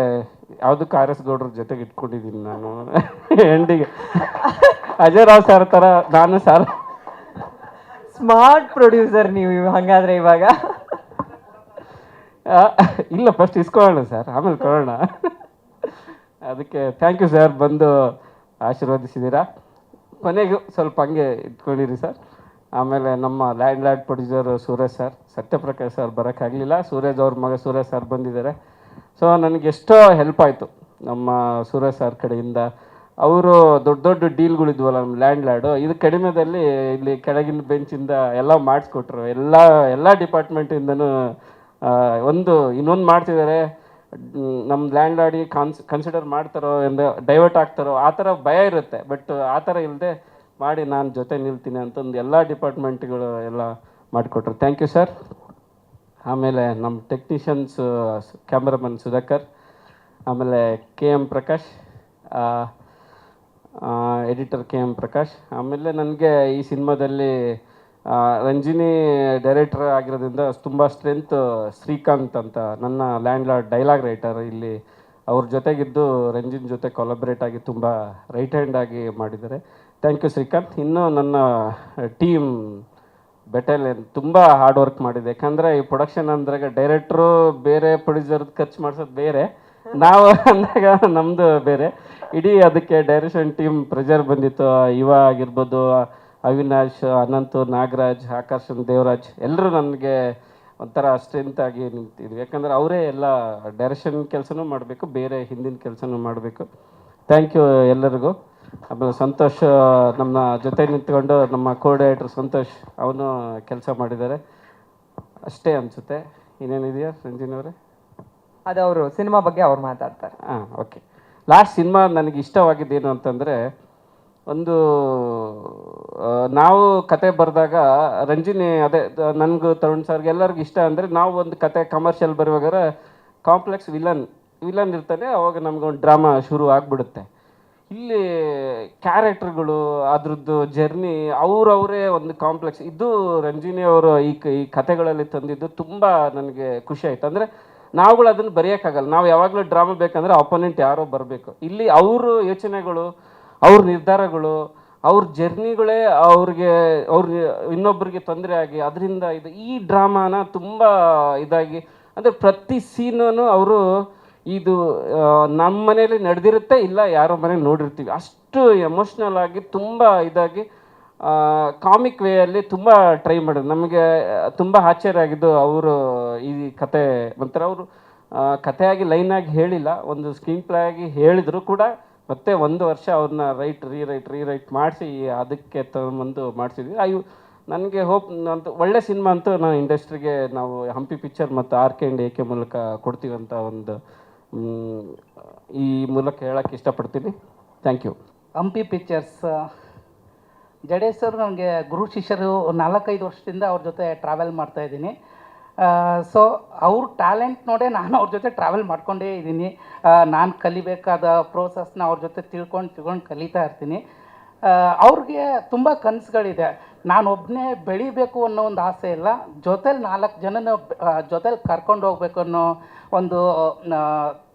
ಯಾವುದಕ್ಕೂ ಆರ್ ಎಸ್ ಗೌಡ್ರ ಜೊತೆಗೆ ಇಟ್ಕೊಂಡಿದ್ದೀನಿ ನಾನು ಎಂಡಿಗೆ. ಅಜಯ್ ರಾವ್ ಸರ್ ಥರ ನಾನು ಸರ್ ಸ್ಮಾರ್ಟ್ ಪ್ರೊಡ್ಯೂಸರ್ ನೀವು ಹಾಗಾದ್ರೆ ಇವಾಗ. ಇಲ್ಲ, ಫಸ್ಟ್ ಇಸ್ಕೊಳ್ಳೋಣ ಸರ್, ಆಮೇಲೆ ಕೊಡೋಣ. ಅದಕ್ಕೆ ಥ್ಯಾಂಕ್ ಯು ಸರ್, ಬಂದು ಆಶೀರ್ವದಿಸಿದ್ದೀರಾ. ಕೊನೆಗೂ ಸ್ವಲ್ಪ ಹಂಗೆ ಇಟ್ಕೊಂಡಿರಿ ಸರ್. ಆಮೇಲೆ ನಮ್ಮ landlord producer Suraj sir, Satyaprakash sir ಬರೋಕ್ಕಾಗಲಿಲ್ಲ, ಸೂರಜ್ ಅವ್ರ ಮಗ ಸೂರಜ್ ಸರ್ ಬಂದಿದ್ದಾರೆ. ಸೊ ನನಗೆ ಎಷ್ಟೋ ಹೆಲ್ಪ್ ಆಯಿತು ನಮ್ಮ ಸೂರಜ್ ಸರ್ ಕಡೆಯಿಂದ. ಅವರು ದೊಡ್ಡ ದೊಡ್ಡ ಡೀಲ್ಗಳಿದ್ವಲ್ಲ ನಮ್ಮ ಲ್ಯಾಂಡ್ ಲಾರ್ಡು, ಇದು ಕಡಿಮೆದಲ್ಲಿ ಇಲ್ಲಿ ಕೆಳಗಿನ ಬೆಂಚಿಂದ ಎಲ್ಲ ಮಾಡಿಸ್ಕೊಟ್ರು. ಎಲ್ಲ ಡಿಪಾರ್ಟ್ಮೆಂಟಿಂದನೂ ಇನ್ನೊಂದು ಮಾಡ್ತಿದ್ದಾರೆ, ನಮ್ಮ ಲ್ಯಾಂಡ್ ಲಾರ್ಡಿಗೆ ಕನ್ಸಿಡರ್ ಮಾಡ್ತಾರೋ ಎಂದು ಡೈವರ್ಟ್ ಆಗ್ತಾರೋ ಆ ಥರ ಭಯ ಇರುತ್ತೆ. ಬಟ್ ಆ ಥರ ಇಲ್ಲದೆ ಮಾಡಿ ನಾನು ಜೊತೆ ನಿಲ್ತೀನಿ ಅಂತಂದು ಎಲ್ಲ ಡಿಪಾರ್ಟ್ಮೆಂಟ್ಗಳು ಎಲ್ಲ ಮಾಡಿಕೊಟ್ರು. Thank you sir. ಆಮೇಲೆ ನಮ್ಮ ಟೆಕ್ನಿಷಿಯನ್ಸ್ ಕ್ಯಾಮ್ರಾಮನ್ ಸುಧಾಕರ್, ಆಮೇಲೆ KM Prakash, editor KM Prakash. ಆಮೇಲೆ ನನಗೆ ಈ ಸಿನಿಮಾದಲ್ಲಿ ರಂಜಿನಿ ಡೈರೆಕ್ಟರ್ ಆಗಿರೋದ್ರಿಂದ ತುಂಬ ಸ್ಟ್ರೆಂತ್ ಶ್ರೀಕಾಂತ್ ಅಂತ ನನ್ನ ಲ್ಯಾಂಡ್ ಲಾರ್ಡ್ ಡೈಲಾಗ್ ರೈಟರ್, ಇಲ್ಲಿ ಅವ್ರ ಜೊತೆಗಿದ್ದು ರಂಜಿನ್ ಜೊತೆ ಕೊಲಾಬ್ರೇಟ್ ಆಗಿ ತುಂಬ ರೈಟ್ ಹ್ಯಾಂಡ್ ಆಗಿ ಮಾಡಿದ್ದಾರೆ. Thank you Srikanth. ಇನ್ನೂ ನನ್ನ ಟೀಮ್ ಬೆಟಾಲಿಯನ್ ತುಂಬ ಹಾರ್ಡ್ ವರ್ಕ್ ಮಾಡಿದೆ. ಯಾಕಂದರೆ ಈ ಪ್ರೊಡಕ್ಷನ್ ಅಂದಾಗ ಡೈರೆಕ್ಟ್ರು ಬೇರೆ, ಪ್ರೊಡ್ಯೂಸರ್ದು ಖರ್ಚು ಮಾಡಿಸೋದು ಬೇರೆ, ನಾವು ಅಂದಾಗ ನಮ್ಮದು ಬೇರೆ. ಇಡೀ ಅದಕ್ಕೆ ಡೈರೆಕ್ಷನ್ ಟೀಮ್ ಪ್ರೆಷರ್ ಬಂದಿತ್ತು. ಯುವ ಆಗಿರ್ಬೋದು, ಅವಿನಾಶ್, ಅನಂತು, ನಾಗರಾಜ್, ಆಕರ್ಷಣ್, ದೇವರಾಜ್ ಎಲ್ಲರೂ ನನಗೆ ಒಂಥರ ಸ್ಟ್ರೆಂತ್ ಆಗಿ ನಿಂತಿದ್ವಿ. ಯಾಕಂದರೆ ಅವರೇ ಎಲ್ಲ ಡೈರೆಕ್ಷನ್ ಕೆಲಸನೂ ಮಾಡಬೇಕು, ಬೇರೆ ಹಿಂದಿನ ಕೆಲಸನೂ ಮಾಡಬೇಕು. ಥ್ಯಾಂಕ್ ಯು ಎಲ್ಲರಿಗೂ. ಆಮೇಲೆ ಸಂತೋಷ್ ನಮ್ಮ ಜೊತೆ ನಿಂತ್ಕೊಂಡು, ನಮ್ಮ ಕೋಆರ್ಡಿನೇಟರ್ ಸಂತೋಷ್, ಅವನು ಕೆಲಸ ಮಾಡಿದ್ದಾರೆ. ಅಷ್ಟೇ ಅನಿಸುತ್ತೆ. ಇನ್ನೇನಿದೆಯಾ ರಂಜಿನವರೇ? ಅದವರು ಸಿನಿಮಾ ಬಗ್ಗೆ ಅವ್ರು ಮಾತಾಡ್ತಾರೆ. ಓಕೆ. ಲಾಸ್ಟ್ ಸಿನಿಮಾ ನನಗೆ ಇಷ್ಟವಾಗಿದ್ದೇನು ಅಂತಂದರೆ, ಒಂದು ನಾವು ಕತೆ ಬರೆದಾಗ ರಂಜಿನಿ, ಅದೇ ನನಗೂ ತರುಣ್ ಸರ್ಗೆ ಎಲ್ಲರಿಗೂ ಇಷ್ಟ ಅಂದರೆ, ನಾವು ಒಂದು ಕತೆ ಕಮರ್ಷಿಯಲ್ ಬರುವಾಗ ಕಾಂಪ್ಲೆಕ್ಸ್ ವಿಲನ್ ಇರ್ತಾನೆ, ಅವಾಗ ನಮ್ಗೊಂದು ಡ್ರಾಮಾ ಶುರು ಆಗಿಬಿಡುತ್ತೆ. ಇಲ್ಲಿ ಕ್ಯಾರೆಕ್ಟರ್ಗಳು, ಅದ್ರದ್ದು ಜರ್ನಿ, ಅವರವರೇ ಒಂದು ಕಾಂಪ್ಲೆಕ್ಸ್. ಇದು ರಂಜಿನಿ ಅವರು ಈ ಕತೆಗಳಲ್ಲಿ ತಂದಿದ್ದು ತುಂಬ ನನಗೆ ಖುಷಿ ಆಯಿತು. ಅಂದರೆ ನಾವುಗಳು ಅದನ್ನು ಬರೆಯೋಕ್ಕಾಗಲ್ಲ, ನಾವು ಯಾವಾಗಲೂ ಡ್ರಾಮಾ ಬೇಕಂದ್ರೆ ಅಪೋನೆಂಟ್ ಯಾರೋ ಬರಬೇಕು. ಇಲ್ಲಿ ಅವ್ರ ಯೋಚನೆಗಳು, ಅವ್ರ ನಿರ್ಧಾರಗಳು, ಅವ್ರ ಜರ್ನಿಗಳೇ ಅವ್ರ ಇನ್ನೊಬ್ಬರಿಗೆ ತೊಂದರೆ ಆಗಿ ಅದರಿಂದ ಈ ಡ್ರಾಮಾನ ತುಂಬ ಇದಾಗಿ, ಅಂದರೆ ಪ್ರತಿ ಸೀನೂ ಅವರು ಇದು ನಮ್ಮ ಮನೇಲಿ ನಡೆದಿರುತ್ತೆ, ಇಲ್ಲ ಯಾರೋ ಮನೇಲಿ ನೋಡಿರ್ತೀವಿ, ಅಷ್ಟು ಎಮೋಷ್ನಲ್ ಆಗಿ ತುಂಬ ಇದಾಗಿ ಕಾಮಿಕ್ ವೇಯಲ್ಲಿ ತುಂಬ ಟ್ರೈ ಮಾಡೋದು. ನಮಗೆ ತುಂಬ ಆಶ್ಚರ್ಯ ಆಗಿದ್ದು, ಅವರು ಈ ಕತೆ ಒಂಥರ ಅವರು ಕಥೆಯಾಗಿ ಲೈನಾಗಿ ಹೇಳಿಲ್ಲ, ಒಂದು ಸ್ಕ್ರೀನ್ ಪ್ಲೇ ಆಗಿ ಹೇಳಿದ್ರು ಕೂಡ. ಮತ್ತೆ 1 ವರ್ಷ ಅವ್ರನ್ನ ರೀರೈಟ್ ಮಾಡಿಸಿ ಅದಕ್ಕೆ ತಗೊಂಬಂದು ಮಾಡಿಸಿದ್ವಿ. ನನಗೆ ಹೋಪ್ ಅಂತ ಒಳ್ಳೆ ಸಿನಿಮಾ ಅಂತೂ ನಾನು ಇಂಡಸ್ಟ್ರಿಗೆ ನಾವು ಹಂಪಿ ಪಿಕ್ಚರ್ ಮತ್ತು RK&AK ಮೂಲಕ ಕೊಡ್ತೀವಿ ಅಂತ ಒಂದು ಈ ಮೂಲಕ ಹೇಳೋಕ್ಕೆ ಇಷ್ಟಪಡ್ತೀನಿ. Thank you. Hampi pictures Jadesh sir ನನಗೆ ಗುರು ಶಿಷ್ಯರು 4-5 ವರ್ಷದಿಂದ ಅವ್ರ ಜೊತೆ ಟ್ರಾವೆಲ್ ಮಾಡ್ತಾಯಿದ್ದೀನಿ. ಸೊ ಅವ್ರ ಟ್ಯಾಲೆಂಟ್ ನೋಡೇ ನಾನು ಅವ್ರ ಜೊತೆ ಟ್ರಾವೆಲ್ ಮಾಡ್ಕೊಂಡೇ ಇದ್ದೀನಿ. ನಾನು ಕಲಿಬೇಕಾದ ಪ್ರೋಸೆಸ್ನ ಅವ್ರ ಜೊತೆ ತಿಳ್ಕೊಂಡು ಕಲಿತಾ ಇರ್ತೀನಿ. ಅವ್ರಿಗೆ ತುಂಬ ಕನಸುಗಳಿದೆ. ನಾನು ಒಬ್ಬನೇ ಬೆಳಿಬೇಕು ಅನ್ನೋ ಒಂದು ಆಸೆ ಇಲ್ಲ, ಜೊತೇಲಿ 4 ಜನನ ಜೊತೇಲಿ ಕರ್ಕೊಂಡು ಹೋಗ್ಬೇಕು ಅನ್ನೋ ಒಂದು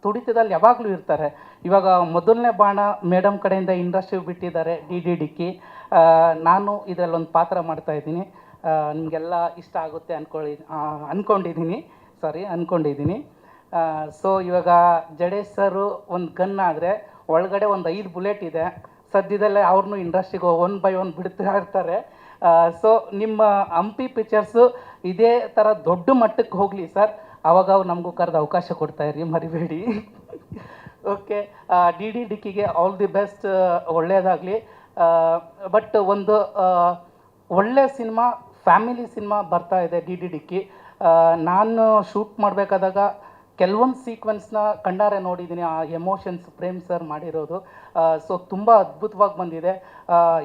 ತುಡಿತದಲ್ಲಿ ಯಾವಾಗಲೂ ಇರ್ತಾರೆ. ಇವಾಗ ಮೊದಲನೇ ಬಾಣ ಮೇಡಮ್ ಕಡೆಯಿಂದ ಇಂಡಸ್ಟ್ರಿ ಬಿಟ್ಟಿದ್ದಾರೆ, DD ಡಿಕ್ಕಿ. ನಾನು ಇದರಲ್ಲೊಂದು ಪಾತ್ರ ಮಾಡ್ತಾಯಿದ್ದೀನಿ. ನಿಮಗೆಲ್ಲ ಇಷ್ಟ ಆಗುತ್ತೆ ಅಂದ್ಕೊಂಡಿದ್ದೀನಿ. ಸೊ ಇವಾಗ ಜಡೇಶ್ ಸರು ಒಂದು ಗನ್ ಆದರೆ ಒಳಗಡೆ ಒಂದು 5 ಬುಲೆಟ್ ಇದೆ. ಸದ್ಯದಲ್ಲೇ ಅವ್ರನ್ನೂ ಇಂಡಸ್ಟ್ರಿಗೆ 1 by 1 ಬಿಡ್ತಾ ಇರ್ತಾರೆ. ಸೊ ನಿಮ್ಮ ಹಂಪಿ ಪಿಕ್ಚರ್ಸು ಇದೇ ಥರ ದೊಡ್ಡ ಮಟ್ಟಕ್ಕೆ ಹೋಗಲಿ ಸರ್. ಆವಾಗ ಅವ್ರು ನಮಗೂ ಕರೆದು ಅವಕಾಶ ಕೊಡ್ತಾಯಿರಿ, ಮರಿಬೇಡಿ. ಓಕೆ, ಡಿ ಡಿ ಡಿಕ್ಕಿಗೆ ಆಲ್ ದಿ ಬೆಸ್ಟ್, ಒಳ್ಳೆಯದಾಗಲಿ. ಬಟ್ ಒಂದು ಒಳ್ಳೆ ಸಿನಿಮಾ, ಫ್ಯಾಮಿಲಿ ಸಿನಿಮಾ ಬರ್ತಾ ಇದೆ ಡಿ ಡಿ ಡಿಕ್ಕಿ. ನಾನು ಶೂಟ್ ಮಾಡಬೇಕಾದಾಗ ಕೆಲವೊಂದು ಸೀಕ್ವೆನ್ಸ್ನ ಕಣ್ಣಾರೆ ನೋಡಿದ್ದೀನಿ. ಆ ಎಮೋಷನ್ಸ್ ಪ್ರೇಮ್ ಸರ್ ಮಾಡಿರೋದು ಸೊ ತುಂಬ ಅದ್ಭುತವಾಗಿ ಬಂದಿದೆ.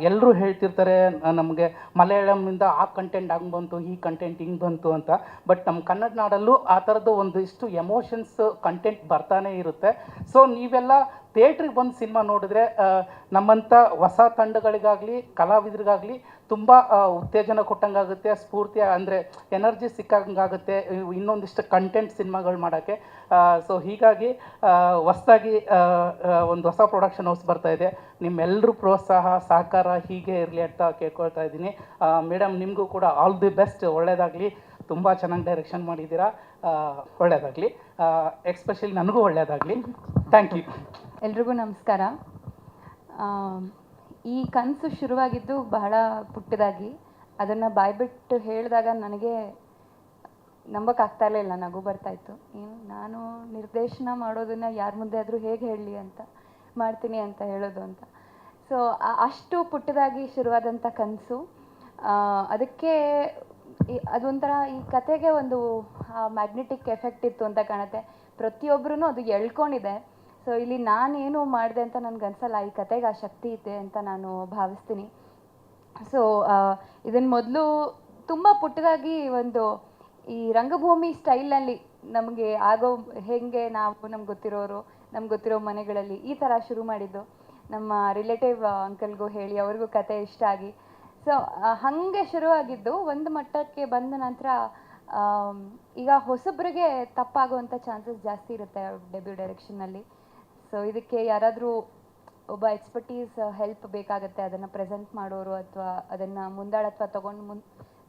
ಎಲ್ಲರೂ ಹೇಳ್ತಿರ್ತಾರೆ ನಮಗೆ ಮಲಯಾಳಂನಿಂದ ಆ ಕಂಟೆಂಟ್ ಹಂಗೆ ಬಂತು, ಈ ಕಂಟೆಂಟ್ ಹಿಂಗೆ ಬಂತು ಅಂತ. ಬಟ್ ನಮ್ಮ ಕನ್ನಡ ನಾಡಲ್ಲೂ ಆ ಥರದ್ದು ಒಂದಿಷ್ಟು ಎಮೋಷನ್ಸ್ ಕಂಟೆಂಟ್ ಬರ್ತಾನೆ ಇರುತ್ತೆ. ಸೊ ನೀವೆಲ್ಲ ಥಿಯೇಟ್ರಿಗೆ ಬಂದು ಸಿನಿಮಾ ನೋಡಿದ್ರೆ ನಮ್ಮಂಥ ಹೊಸ ತಂಡಗಳಿಗಾಗಲಿ ಕಲಾವಿದರಿಗಾಗಲಿ ತುಂಬ ಉತ್ತೇಜನ ಕೊಟ್ಟಂಗಾಗುತ್ತೆ, ಸ್ಫೂರ್ತಿ ಅಂದರೆ ಎನರ್ಜಿ ಸಿಕ್ಕಂಗಾಗುತ್ತೆ ಇನ್ನೊಂದಿಷ್ಟು ಕಂಟೆಂಟ್ ಸಿನಿಮಾಗಳು ಮಾಡೋಕ್ಕೆ. ಸೊ ಹೀಗಾಗಿ ಹೊಸದಾಗಿ ಒಂದು ಹೊಸ ಪ್ರೊಡಕ್ಷನ್ ಹೌಸ್ ಬರ್ತಾಯಿದೆ. ನಿಮ್ಮೆಲ್ಲರೂ ಪ್ರೋತ್ಸಾಹ ಸಹಕಾರ ಹೀಗೆ ಇರಲಿ ಅಂತ ಕೇಳ್ಕೊಳ್ತಾ ಇದ್ದೀನಿ. ಮೇಡಮ್, ನಿಮಗೂ ಕೂಡ ಆಲ್ ದಿ ಬೆಸ್ಟ್, ಒಳ್ಳೆಯದಾಗಲಿ. ತುಂಬ ಚೆನ್ನಾಗಿ ಡೈರೆಕ್ಷನ್ ಮಾಡಿದ್ದೀರಾ, ಒಳ್ಳೆಯದಾಗಲಿ. ಎಕ್ಸ್ಪೆಷಲಿ ನನಗೂ ಒಳ್ಳೆಯದಾಗಲಿ. Thank you. ಎಲ್ರಿಗೂ ನಮಸ್ಕಾರ. ಈ ಕನಸು ಶುರುವಾಗಿದ್ದು ಬಹಳ ಪುಟ್ಟದಾಗಿ. ಅದನ್ನು ಬಾಯ್ಬಿಟ್ಟು ಹೇಳಿದಾಗ ನನಗೆ ನಂಬಕ್ಕಾಗ್ತಾ ಇರಲಿಲ್ಲ, ನಗು ಬರ್ತಾಯಿತ್ತು. ಏನು ನಾನು ನಿರ್ದೇಶನ ಮಾಡೋದನ್ನು ಯಾರ ಮುಂದೆ ಆದರೂ ಹೇಗೆ ಹೇಳಲಿ ಅಂತ, ಮಾಡ್ತೀನಿ ಅಂತ ಹೇಳೋದು ಅಂತ. ಸೊ ಅಷ್ಟು ಪುಟ್ಟದಾಗಿ ಶುರುವಾದಂಥ ಕನಸು, ಅದಕ್ಕೆ ಅದೊಂಥರ ಈ ಕತೆಗೆ ಒಂದು ಮ್ಯಾಗ್ನೆಟಿಕ್ ಎಫೆಕ್ಟ್ ಇತ್ತು ಅಂತ ಕಾಣುತ್ತೆ. ಪ್ರತಿಯೊಬ್ಬರೂ ಅದು ಎಳ್ಕೊಂಡಿದೆ. ಸೊ ಇಲ್ಲಿ ನಾನೇನು ಮಾಡಿದೆ ಅಂತ ನನಗನ್ಸಲ್ಲ, ಈ ಕತೆಗೆ ಆ ಶಕ್ತಿ ಇದೆ ಅಂತ ನಾನು ಭಾವಿಸ್ತೀನಿ. ಸೊ ಇದನ್ನು ಮೊದಲು ತುಂಬ ಪುಟ್ಟದಾಗಿ ಒಂದು ಈ ರಂಗಭೂಮಿ ಸ್ಟೈಲ್ನಲ್ಲಿ ನಮಗೆ ಆಗೋ ಹೇಗೆ ನಾವು ನಮ್ಗೆ ಗೊತ್ತಿರೋ ಮನೆಗಳಲ್ಲಿ ಈ ಥರ ಶುರು ಮಾಡಿದ್ದು. ನಮ್ಮ ರಿಲೇಟಿವ್ ಅಂಕಲ್ಗೂ ಹೇಳಿ ಅವ್ರಿಗೂ ಕತೆ ಇಷ್ಟ ಆಗಿ, ಸೊ ಹಾಗೆ ಶುರುವಾಗಿದ್ದು ಒಂದು ಮಟ್ಟಕ್ಕೆ ಬಂದ ನಂತರ ಈಗ ಹೊಸಬ್ರಿಗೆ ತಪ್ಪಾಗುವಂಥ ಚಾನ್ಸಸ್ ಜಾಸ್ತಿ ಇರುತ್ತೆ ಡೆಬ್ಯೂ ಡೈರೆಕ್ಷನ್ನಲ್ಲಿ. ಸೊ ಇದಕ್ಕೆ ಯಾರಾದರೂ ಒಬ್ಬ ಎಕ್ಸ್ಪರ್ಟೀಸ್ ಹೆಲ್ಪ್ ಬೇಕಾಗುತ್ತೆ, ಅದನ್ನು ಪ್ರೆಸೆಂಟ್ ಮಾಡೋರು ಅಥವಾ ಅದನ್ನು ಮುಂದಾಳತ್ವ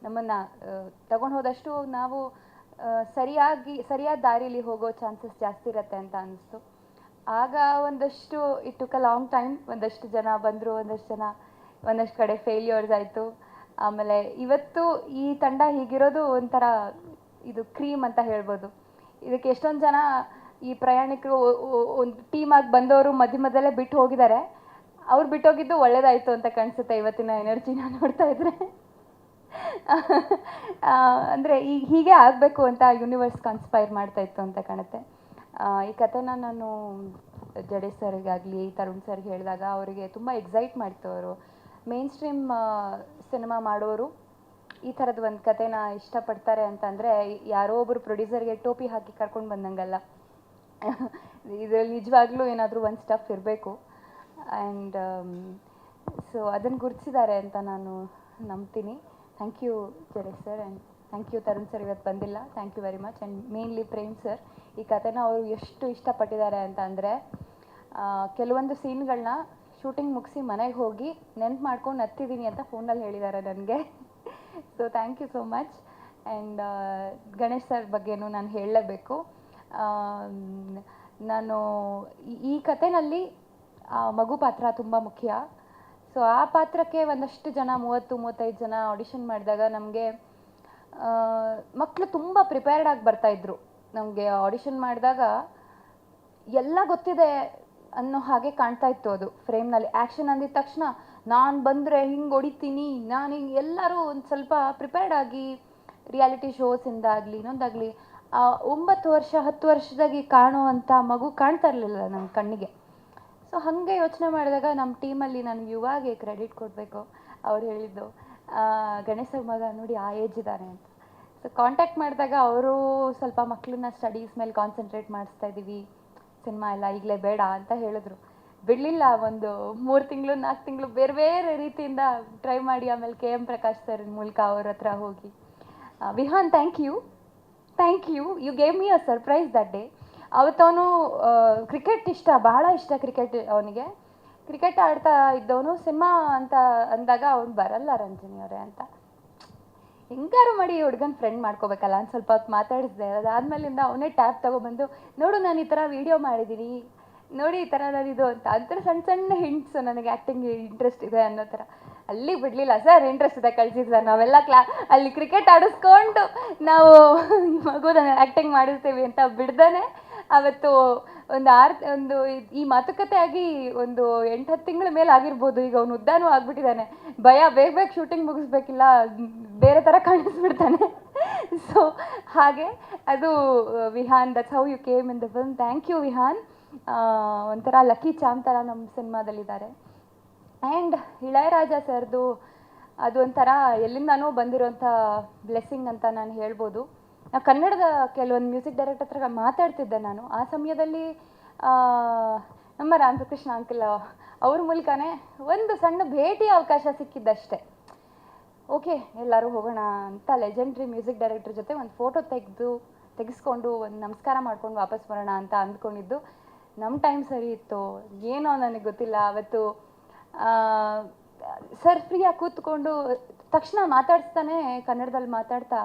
ನಮ್ಮನ್ನು ತಗೊಂಡು ಹೋದಷ್ಟು ನಾವು ಸರಿಯಾದ ದಾರಿಲಿ ಹೋಗೋ ಚಾನ್ಸಸ್ ಜಾಸ್ತಿ ಇರುತ್ತೆ ಅಂತ ಅನ್ನಿಸ್ತು. ಆಗ ಒಂದಷ್ಟು it took a long time. ಒಂದಷ್ಟು ಜನ ಬಂದರು, ಒಂದಷ್ಟು ಕಡೆ ಫೇಲ್ಯೂರ್ಸ್ ಆಯಿತು. ಆಮೇಲೆ ಇವತ್ತು ಈ ತಂಡ ಹೀಗಿರೋದು ಒಂಥರ ಇದು ಕ್ರೀಮ್ ಅಂತ ಹೇಳ್ಬೋದು. ಇದಕ್ಕೆ ಎಷ್ಟೊಂದು ಜನ ಈ ಪ್ರಯಾಣಿಕರು ಒಂದು ಟೀಮಾಗಿ ಬಂದವರು ಮಧ್ಯದಲ್ಲೇ ಬಿಟ್ಟು ಹೋಗಿದ್ದಾರೆ. ಅವ್ರು ಬಿಟ್ಟೋಗಿದ್ದು ಒಳ್ಳೇದಾಯಿತು ಅಂತ ಕಾಣಿಸುತ್ತೆ ಇವತ್ತಿನ ಎನರ್ಜಿನ ನೋಡ್ತಾ ಇದ್ರೆ. ಅಂದರೆ ಹೀಗೆ ಆಗಬೇಕು ಅಂತ ಯೂನಿವರ್ಸ್ ಕನ್ಸ್ಪೈರ್ ಮಾಡ್ತಾ ಇತ್ತು ಅಂತ ಕಾಣುತ್ತೆ. ಈ ಕಥೆನ ನಾನು ಜಡೇಶ್ ಸರ್ಗಾಗಲಿ ತರುಣ್ ಸರ್ಗೆ ಹೇಳಿದಾಗ ಅವರಿಗೆ ತುಂಬ ಎಕ್ಸೈಟ್ ಮಾಡ್ತು. ಅವರು ಮೇನ್ ಸ್ಟ್ರೀಮ್ ಸಿನಿಮಾ ಮಾಡೋರು ಈ ಥರದ ಒಂದು ಕಥೆನ ಇಷ್ಟಪಡ್ತಾರೆ ಅಂತಂದರೆ ಯಾರೋ ಒಬ್ಬರು ಪ್ರೊಡ್ಯೂಸರ್ಗೆ ಟೋಪಿ ಹಾಕಿ ಕರ್ಕೊಂಡು ಬಂದಂಗಲ್ಲ. ಇದರಲ್ಲಿ ನಿಜವಾಗ್ಲೂ ಏನಾದರೂ ಒಂದು ಸ್ಟಫ್ ಇರಬೇಕು. ಆ್ಯಂಡ್ ಸೊ ಅದನ್ನು ಗುರುತಿಸಿದ್ದಾರೆ ಅಂತ ನಾನು ನಂಬ್ತೀನಿ. Thank you Jadesh sir, and thank you Tarun sir, ಇವತ್ತು ಬಂದಿಲ್ಲ. Thank you very much. And mainly Prem sir, ಈ ಕಥೆನ ಅವರು ಎಷ್ಟು ಇಷ್ಟಪಟ್ಟಿದ್ದಾರೆ ಅಂತ ಅಂದರೆ ಕೆಲವೊಂದು ಸೀನ್ಗಳನ್ನ ಶೂಟಿಂಗ್ ಮುಗಿಸಿ ಮನೆಗೆ ಹೋಗಿ ನೆನ್ಪು ಮಾಡ್ಕೊಂಡು ಹತ್ತಿದ್ದೀನಿ ಅಂತ ಫೋನಲ್ಲಿ ಹೇಳಿದ್ದಾರೆ ನನಗೆ. So thank you so much. And Ganesh sir ಬಗ್ಗೆನೂ ನಾನು ಹೇಳಲೇಬೇಕು. ನಾನು ಈ ಕಥೆನಲ್ಲಿ ಮಗು ಪಾತ್ರ ತುಂಬ ಮುಖ್ಯ. ಸೊ ಆ ಪಾತ್ರಕ್ಕೆ ಒಂದಷ್ಟು ಜನ 30-35 ಜನ ಆಡಿಷನ್ ಮಾಡಿದಾಗ ನಮಗೆ ಮಕ್ಕಳು ತುಂಬ ಪ್ರಿಪೇರ್ಡ್ ಆಗಿ ಬರ್ತಾಯಿದ್ರು. ನಮಗೆ ಆಡಿಷನ್ ಮಾಡಿದಾಗ ಎಲ್ಲ ಗೊತ್ತಿದೆ ಅನ್ನೋ ಹಾಗೆ ಕಾಣ್ತಾ ಇತ್ತು ಅದು ಫ್ರೇಮ್ನಲ್ಲಿ. ಆ್ಯಕ್ಷನ್ ಅಂದಿದ ತಕ್ಷಣ ನಾನು ಬಂದರೆ ಹಿಂಗೆ ಹೊಡಿತೀನಿ, ನಾನು ಹಿಂಗೆ ಎಲ್ಲರೂ ಒಂದು ಸ್ವಲ್ಪ ಪ್ರಿಪೇರ್ಡ್ ಆಗಿ ರಿಯಾಲಿಟಿ ಶೋಸಿಂದಾಗಲಿ ಇನ್ನೊಂದಾಗಲಿ 9 ವರ್ಷ 10 ವರ್ಷದಾಗಿ ಕಾಣುವಂಥ ಮಗು ಕಾಣ್ತಾ ಇರಲಿಲ್ಲ ನನ್ನ ಕಣ್ಣಿಗೆ. ಸೊ ಹಾಗೆ ಯೋಚನೆ ಮಾಡಿದಾಗ ನಮ್ಮ ಟೀಮಲ್ಲಿ ನಾನು ಯುವಾಗೆ ಕ್ರೆಡಿಟ್ ಕೊಡಬೇಕು. ಅವ್ರು ಹೇಳಿದ್ದು ಗಣೇಶ್ ಮಗ ನೋಡಿ ಆ ಏಜ್ ಇದ್ದಾನೆ ಅಂತ. ಸೊ ಕಾಂಟ್ಯಾಕ್ಟ್ ಮಾಡಿದಾಗ ಅವರು ಸ್ವಲ್ಪ ಮಕ್ಕಳನ್ನ ಸ್ಟಡೀಸ್ ಮೇಲೆ ಕಾನ್ಸಂಟ್ರೇಟ್ ಮಾಡಿಸ್ತಾ ಇದ್ದೀವಿ, ಸಿನಿಮಾ ಎಲ್ಲ ಈಗಲೇ ಬೇಡ ಅಂತ ಹೇಳಿದ್ರು. ಬಿಡಲಿಲ್ಲ. ಒಂದು 3 ತಿಂಗಳು 4 ತಿಂಗಳು ಬೇರೆ ಬೇರೆ ರೀತಿಯಿಂದ ಟ್ರೈ ಮಾಡಿ ಆಮೇಲೆ KM ಪ್ರಕಾಶ್ ಸರ್ ಮೂಲಕ ಅವ್ರ ಹತ್ರ ಹೋಗಿ Vihaan thank you you gave me a surprise that day. ಅವತ್ತವನು ಕ್ರಿಕೆಟ್ ಬಹಳ ಇಷ್ಟ ಕ್ರಿಕೆಟ್. ಅವನಿಗೆ ಕ್ರಿಕೆಟ್ ಆಡ್ತಾ ಇದ್ದವನು ಸಿನಿಮಾ ಅಂತ ಅಂದಾಗ ಅವನು ಬರಲ್ಲ ರಂಜಿನಿ ಅವರೇ ಅಂತ. ಹೆಂಗಾರು ಮಾಡಿ ಹುಡುಗನ ಫ್ರೆಂಡ್ ಮಾಡ್ಕೋಬೇಕಲ್ಲ ಅಂತ ಸ್ವಲ್ಪ ಹೊತ್ತು ಮಾತಾಡಿಸಿದೆ. ಅದಾದ್ಮೇಲಿಂದ ಅವನೇ ಟ್ಯಾಬ್ ತೊಗೊಬಂದು, ನೋಡು ನಾನು ಈ ಥರ ವೀಡಿಯೋ ಮಾಡಿದ್ದೀನಿ, ನೋಡಿ ಈ ಥರ ನಾನಿದು ಅಂತ ಅಂತಾರೆ. ಸಣ್ಣ ಸಣ್ಣ ಹಿಂಟ್ಸು ನನಗೆ ಆ್ಯಕ್ಟಿಂಗ್ ಇಂಟ್ರೆಸ್ಟ್ ಇದೆ ಅನ್ನೋ ಥರ. ಅಲ್ಲಿಗೆ ಬಿಡಲಿಲ್ಲ, ಸರ್ ಇಂಟ್ರೆಸ್ಟ್ ಇದೆ ಕಳಿಸಿ ಸರ್, ನಾವೆಲ್ಲ ಅಲ್ಲಿ ಕ್ರಿಕೆಟ್ ಆಡಿಸ್ಕೊಂಡು ನಾವು ಈ ಮಗುನ ಆ್ಯಕ್ಟಿಂಗ್ ಮಾಡಿಸ್ತೀವಿ ಅಂತ ಬಿಡ್ದಾನೆ. ಅವತ್ತು ಒಂದು ಈ ಮಾತುಕತೆ ಆಗಿ ಒಂದು 8-10 ತಿಂಗಳ ಮೇಲೆ ಆಗಿರ್ಬೋದು. ಈಗ ಅವನು ಉದ್ದಾನೂ ಆಗ್ಬಿಟ್ಟಿದ್ದಾನೆ. ಭಯ, ಬೇಗ ಶೂಟಿಂಗ್ ಮುಗಿಸ್ಬೇಕಿಲ್ಲ, ಬೇರೆ ಥರ ಕಾಣಿಸ್ಬಿಡ್ತಾನೆ. ಸೊ ಹಾಗೆ ಅದು Vihaan, that's how you came in the film. Thank you Vihaan. ಒಂಥರ ಲಕ್ಕಿ ಚಾಮ್ ಥರ ನಮ್ಮ ಸಿನಿಮಾದಲ್ಲಿದ್ದಾರೆ. ಆ್ಯಂಡ್ ಇಳಯರಾಜ ಸರ್ದು ಅದು ಒಂಥರ ಎಲ್ಲಿಂದನೂ ಬಂದಿರೋಂಥ ಬ್ಲೆಸ್ಸಿಂಗ್ ಅಂತ ನಾನು ಹೇಳ್ಬೋದು. ಕನ್ನಡದ ಕೆಲವೊಂದು ಮ್ಯೂಸಿಕ್ ಡೈರೆಕ್ಟರ್ ಹತ್ರ ಮಾತಾಡ್ತಿದ್ದೆ ನಾನು. ಆ ಸಮಯದಲ್ಲಿ ನಮ್ಮ ರಾಮಕೃಷ್ಣ ಅಂಕಲ್ ಅವ್ರ ಮೂಲಕನೇ ಒಂದು ಸಣ್ಣ ಭೇಟಿ ಅವಕಾಶ ಸಿಕ್ಕಿದ್ದಷ್ಟೇ. ಓಕೆ ಎಲ್ಲರೂ ಹೋಗೋಣ ಅಂತ ಲೆಜೆಂಡ್ರಿ ಮ್ಯೂಸಿಕ್ ಡೈರೆಕ್ಟರ್ ಜೊತೆ ಒಂದು ಫೋಟೋ ತೆಗೆಸ್ಕೊಂಡು ಒಂದು ನಮಸ್ಕಾರ ಮಾಡ್ಕೊಂಡು ವಾಪಸ್ ಬರೋಣ ಅಂತ ಅಂದ್ಕೊಂಡಿದ್ದು. ನಮ್ಮ ಟೈಮ್ ಸರಿ ಇತ್ತು ಏನೋ ನನಗೆ ಗೊತ್ತಿಲ್ಲ. ಅವತ್ತು ಸರ್ ಫ್ರೀಯಾಗಿ ಕೂತ್ಕೊಂಡು ತಕ್ಷಣ ಮಾತಾಡಿಸ್ತಾನೆ ಕನ್ನಡದಲ್ಲಿ ಮಾತಾಡ್ತಾ